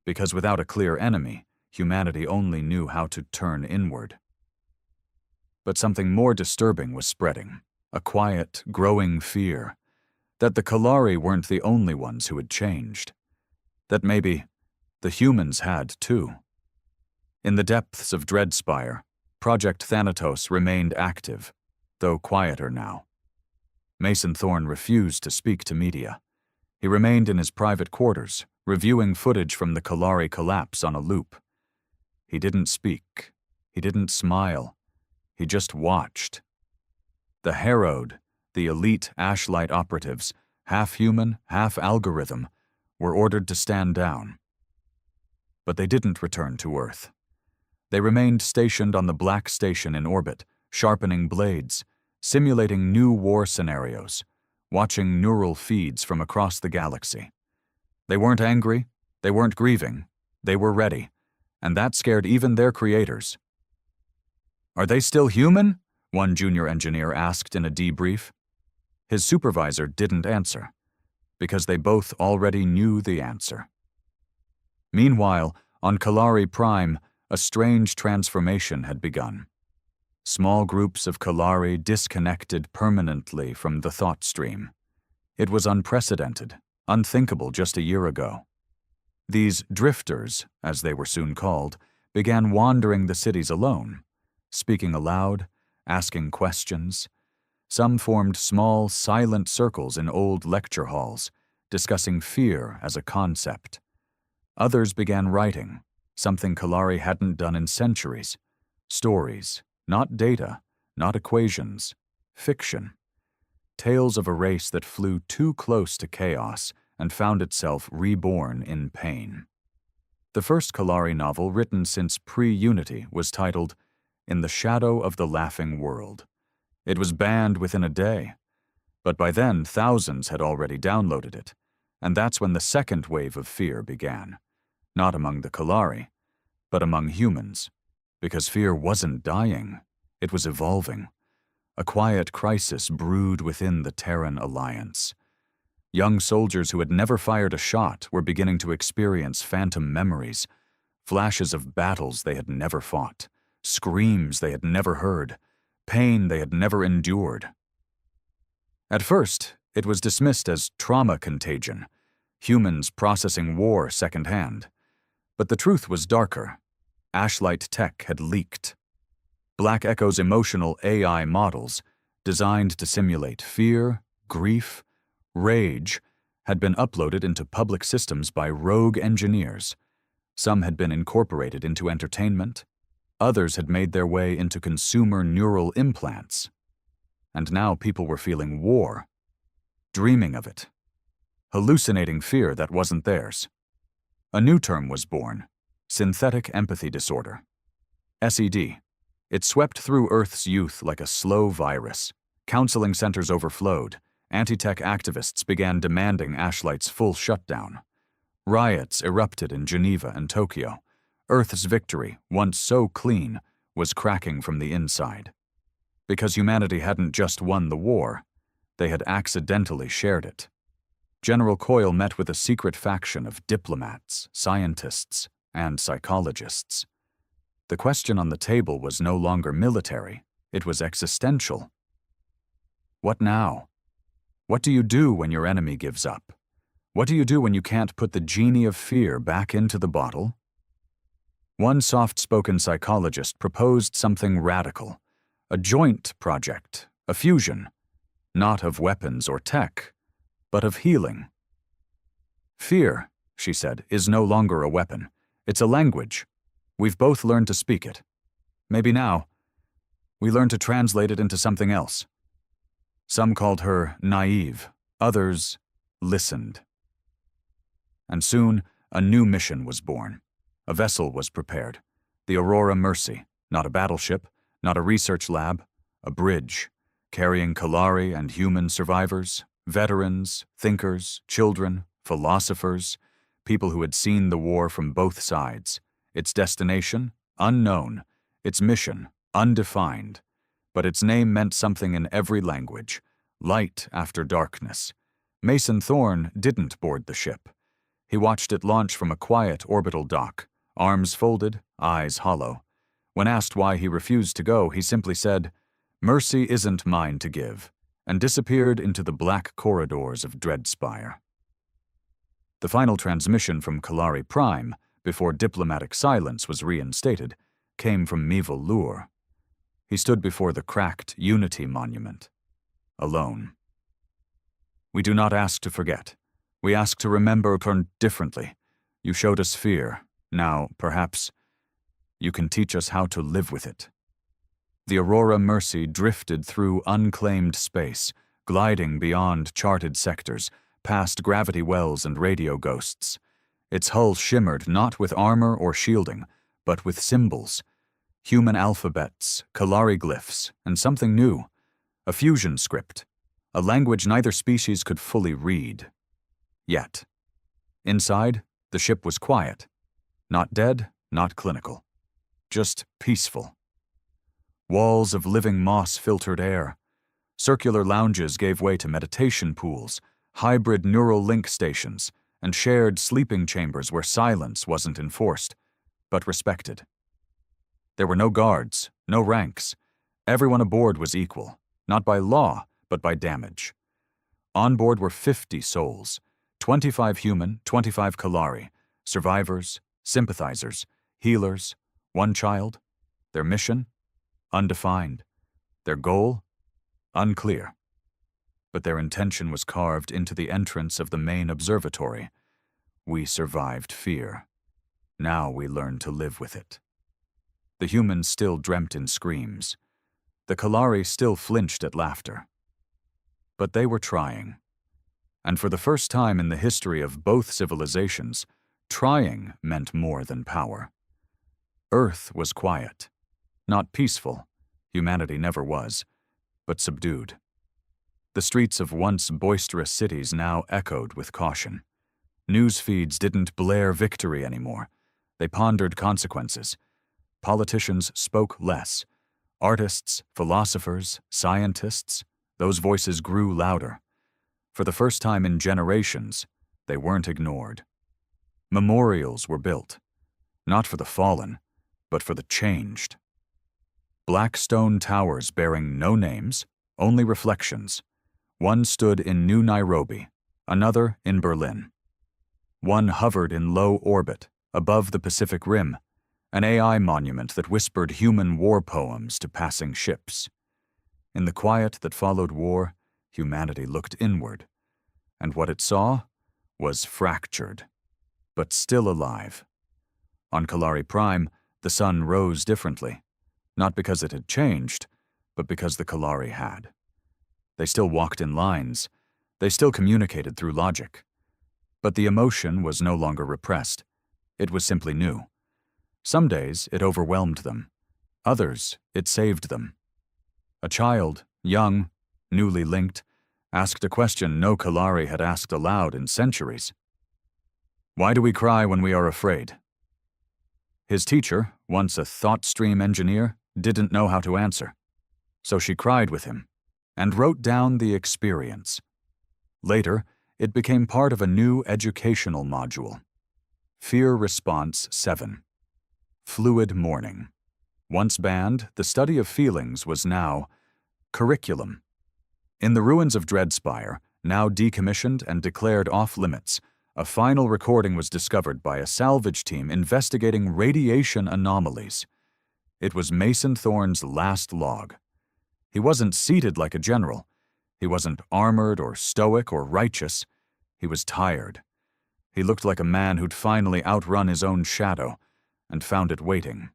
because without a clear enemy, humanity only knew how to turn inward. But something more disturbing was spreading, a quiet, growing fear, that the Kalari weren't the only ones who had changed, that maybe the humans had too. In the depths of Dreadspire, Project Thanatos remained active, though quieter now. Mason Thorne refused to speak to media. He remained in his private quarters, reviewing footage from the Kalari collapse on a loop. He didn't speak. He didn't smile. He just watched. The harrowed, the elite Ashlight operatives, half human, half algorithm, were ordered to stand down. But they didn't return to Earth. They remained stationed on the Black Station in orbit, sharpening blades, simulating new war scenarios, watching neural feeds from across the galaxy. They weren't angry, they weren't grieving, they were ready, and that scared even their creators. "Are they still human?" one junior engineer asked in a debrief. His supervisor didn't answer, because they both already knew the answer. Meanwhile, on Kalari Prime, a strange transformation had begun. Small groups of Kalari disconnected permanently from the thought stream. It was unprecedented, unthinkable just a year ago. These drifters, as they were soon called, began wandering the cities alone, speaking aloud, asking questions. Some formed small, silent circles in old lecture halls, discussing fear as a concept. Others began writing, something Kalari hadn't done in centuries. Stories, not data, not equations, fiction. Tales of a race that flew too close to chaos and found itself reborn in pain. The first Kalari novel written since pre-Unity was titled In the Shadow of the Laughing World. It was banned within a day, but by then thousands had already downloaded it, and that's when the second wave of fear began, not among the Kalari, but among humans, because fear wasn't dying, it was evolving. A quiet crisis brewed within the Terran Alliance. Young soldiers who had never fired a shot were beginning to experience phantom memories, flashes of battles they had never fought, screams they had never heard, pain they had never endured. At first, it was dismissed as trauma contagion, humans processing war secondhand. But the truth was darker. Ashlight tech had leaked. Black Echo's emotional AI models, designed to simulate fear, grief, rage, had been uploaded into public systems by rogue engineers. Some had been incorporated into entertainment. Others had made their way into consumer neural implants. And now people were feeling war, dreaming of it, hallucinating fear that wasn't theirs. A new term was born: synthetic empathy disorder. SED. It swept through Earth's youth like a slow virus. Counseling centers overflowed. Anti-tech activists began demanding Ashlight's full shutdown. Riots erupted in Geneva and Tokyo. Earth's victory, once so clean, was cracking from the inside. Because humanity hadn't just won the war, they had accidentally shared it. General Coyle met with a secret faction of diplomats, scientists, and psychologists. The question on the table was no longer military, it was existential. What now? What do you do when your enemy gives up? What do you do when you can't put the genie of fear back into the bottle? One soft-spoken psychologist proposed something radical, a joint project, a fusion, not of weapons or tech, but of healing. Fear, she said, is no longer a weapon. It's a language. We've both learned to speak it. Maybe now, we learn to translate it into something else. Some called her naive, others listened. And soon, a new mission was born. A vessel was prepared. The Aurora Mercy, not a battleship, not a research lab, a bridge, carrying Kalari and human survivors, veterans, thinkers, children, philosophers, people who had seen the war from both sides. Its destination, unknown. Its mission, undefined. But its name meant something in every language. Light after darkness. Mason Thorne didn't board the ship. He watched it launch from a quiet orbital dock, arms folded, eyes hollow. When asked why he refused to go, he simply said, "Mercy isn't mine to give," and disappeared into the black corridors of Dreadspire. The final transmission from Kalari Prime, before diplomatic silence was reinstated, came from Meval Lure. He stood before the cracked Unity Monument, alone. "We do not ask to forget. We ask to remember differently. You showed us fear. Now, perhaps, you can teach us how to live with it." The Aurora Mercy drifted through unclaimed space, gliding beyond charted sectors, past gravity wells and radio ghosts. Its hull shimmered not with armor or shielding, but with symbols. Human alphabets, Kalari glyphs, and something new. A fusion script. A language neither species could fully read. Yet. Inside, the ship was quiet. Not dead, not clinical. Just peaceful. Walls of living moss filtered air. Circular lounges gave way to meditation pools, hybrid neural link stations, and shared sleeping chambers where silence wasn't enforced, but respected. There were no guards, no ranks. Everyone aboard was equal, not by law, but by damage. On board were 50 souls, 25 human, 25 Kalari, survivors, sympathizers, healers, one child. Their mission? Undefined. Their goal? Unclear. But their intention was carved into the entrance of the main observatory. We survived fear. Now we learn to live with it. The humans still dreamt in screams. The Kalari still flinched at laughter. But they were trying. And for the first time in the history of both civilizations, trying meant more than power. Earth was quiet. Not peaceful, humanity never was, but subdued. The streets of once boisterous cities now echoed with caution. News feeds didn't blare victory anymore. They pondered consequences. Politicians spoke less. Artists, philosophers, scientists, those voices grew louder. For the first time in generations, they weren't ignored. Memorials were built. not for the fallen, but for the changed. Black stone towers bearing no names, only reflections. One stood in New Nairobi, another in Berlin. One hovered in low orbit, above the Pacific Rim, an AI monument that whispered human war poems to passing ships. In the quiet that followed war, humanity looked inward, and what it saw was fractured, but still alive. On Kalari Prime, the sun rose differently, not because it had changed, but because the Kalari had. They still walked in lines, they still communicated through logic. But the emotion was no longer repressed, it was simply new. Some days it overwhelmed them, others it saved them. A child, young, newly linked, asked a question no Kalari had asked aloud in centuries. Why do we cry when we are afraid? His teacher, once a thought stream engineer, didn't know how to answer. So she cried with him and wrote down the experience. Later, it became part of a new educational module. Fear Response 7. Fluid Mourning. Once banned, the study of feelings was now curriculum. In the ruins of Dreadspire, now decommissioned and declared off-limits, a final recording was discovered by a salvage team investigating radiation anomalies. It was Mason Thorne's last log. He wasn't seated like a general. He wasn't armored or stoic or righteous. He was tired. He looked like a man who'd finally outrun his own shadow and found it waiting.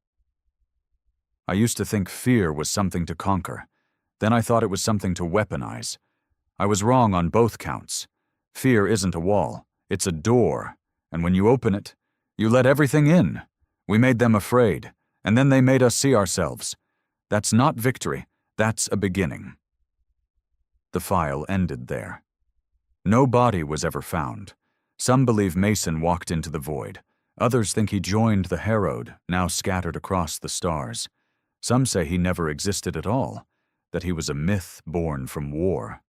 I used to think fear was something to conquer. Then I thought it was something to weaponize. I was wrong on both counts. Fear isn't a wall. It's a door, and when you open it, you let everything in. We made them afraid, and then they made us see ourselves. That's not victory, that's a beginning. The file ended there. No body was ever found. Some believe Mason walked into the void. Others think he joined the Herod, now scattered across the stars. Some say he never existed at all, that he was a myth born from war.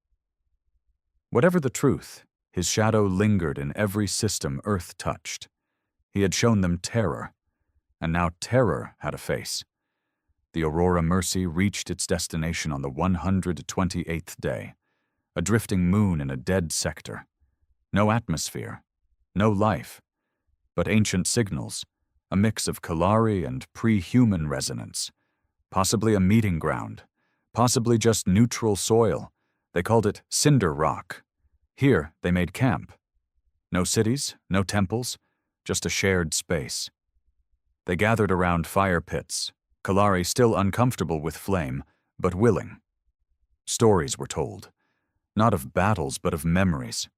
Whatever the truth, his shadow lingered in every system Earth touched. He had shown them terror, and now terror had a face. The Aurora Mercy reached its destination on the 128th day, a drifting moon in a dead sector. No atmosphere, no life, but ancient signals, a mix of Kalari and pre-human resonance, possibly a meeting ground, possibly just neutral soil. They called it Cinder Rock. Here, they made camp. No cities, no temples, just a shared space. They gathered around fire pits, Kalari still uncomfortable with flame, but willing. Stories were told, not of battles, but of memories.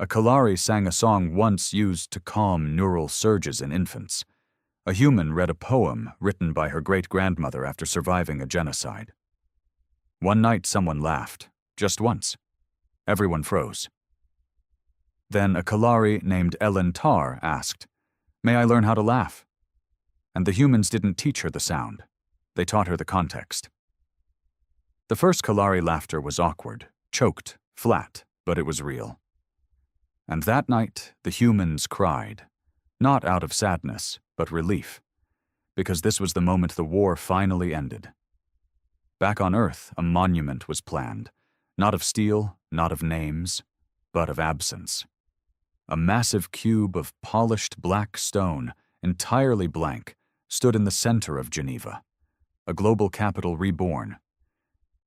A Kalari sang a song once used to calm neural surges in infants. A human read a poem written by her great-grandmother after surviving a genocide. One night someone laughed, just once. Everyone froze. Then a Kalari named Ellen Tar asked, "May I learn how to laugh?" And the humans didn't teach her the sound. They taught her the context. The first Kalari laughter was awkward, choked, flat, but it was real. And that night, the humans cried, not out of sadness, but relief, because this was the moment the war finally ended. Back on Earth, a monument was planned, not of steel, not of names, but of absence. A massive cube of polished black stone, entirely blank, stood in the center of Geneva, a global capital reborn.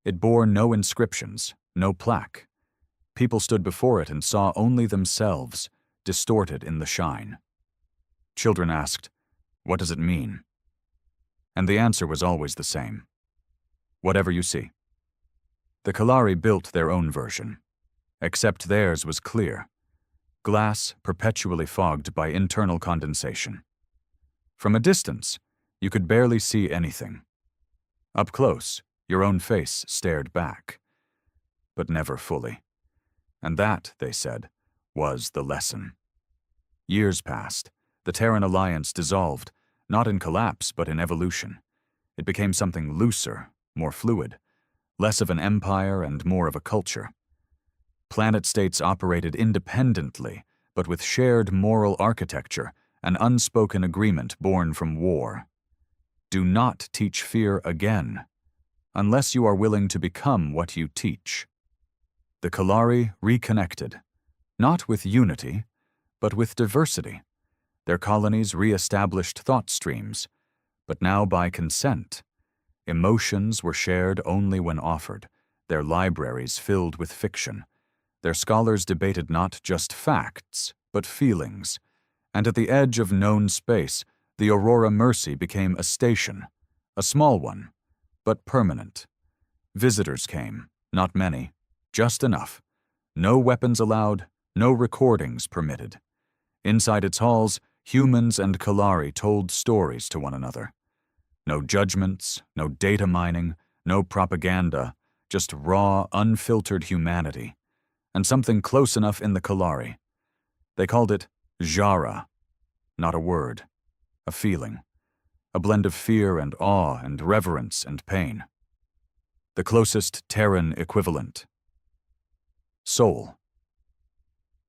It bore no inscriptions, no plaque. People stood before it and saw only themselves, distorted in the shine. Children asked, "What does it mean?" And the answer was always the same. Whatever you see. The Kalari built their own version, except theirs was clear. Glass perpetually fogged by internal condensation. From a distance, you could barely see anything. Up close, your own face stared back, but never fully. And that, they said, was the lesson. Years passed. The Terran Alliance dissolved, not in collapse, but in evolution. It became something looser, more fluid, less of an empire and more of a culture. Planet states operated independently, but with shared moral architecture an unspoken agreement born from war. Do not teach fear again, unless you are willing to become what you teach. The Kalari reconnected, not with unity, but with diversity. Their colonies re-established thought streams, but now by consent. Emotions were shared only when offered, their libraries filled with fiction. Their scholars debated not just facts, but feelings. And at the edge of known space, the Aurora Mercy became a station, a small one, but permanent. Visitors came, not many, just enough. No weapons allowed, no recordings permitted. Inside its halls, humans and Kalari told stories to one another. No judgments, no data mining, no propaganda, just raw, unfiltered humanity. And something close enough in the Kalari. They called it Jara, not a word, a feeling, a blend of fear and awe and reverence and pain. The closest Terran equivalent. Soul.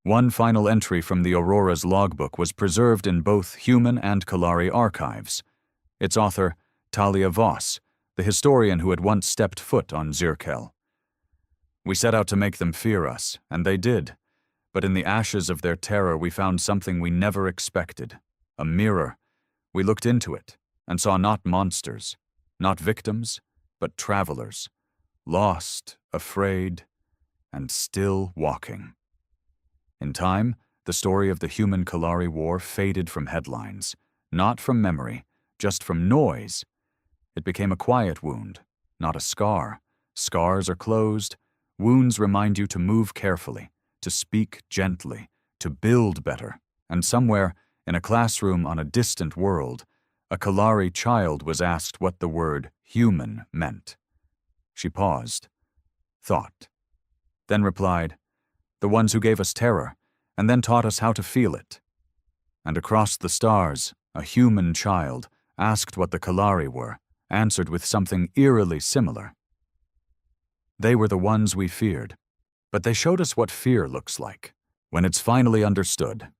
One final entry from the Aurora's logbook was preserved in both human and Kalari archives. Its author, Talia Voss, the historian who had once stepped foot on Zirkel. We set out to make them fear us, and they did. But in the ashes of their terror we found something we never expected. A mirror. We looked into it, and saw not monsters, not victims, but travelers. Lost, afraid, and still walking. In time, the story of the human-Kalari war faded from headlines, not from memory, just from noise. It became a quiet wound, not a scar. Scars are closed. Wounds remind you to move carefully, to speak gently, to build better. And somewhere, in a classroom on a distant world, a Kalari child was asked what the word human meant. She paused, thought, then replied, "The ones who gave us terror, and then taught us how to feel it." And across the stars, a human child, asked what the Kalari were, answered with something eerily similar. They were the ones we feared, but they showed us what fear looks like, when it's finally understood.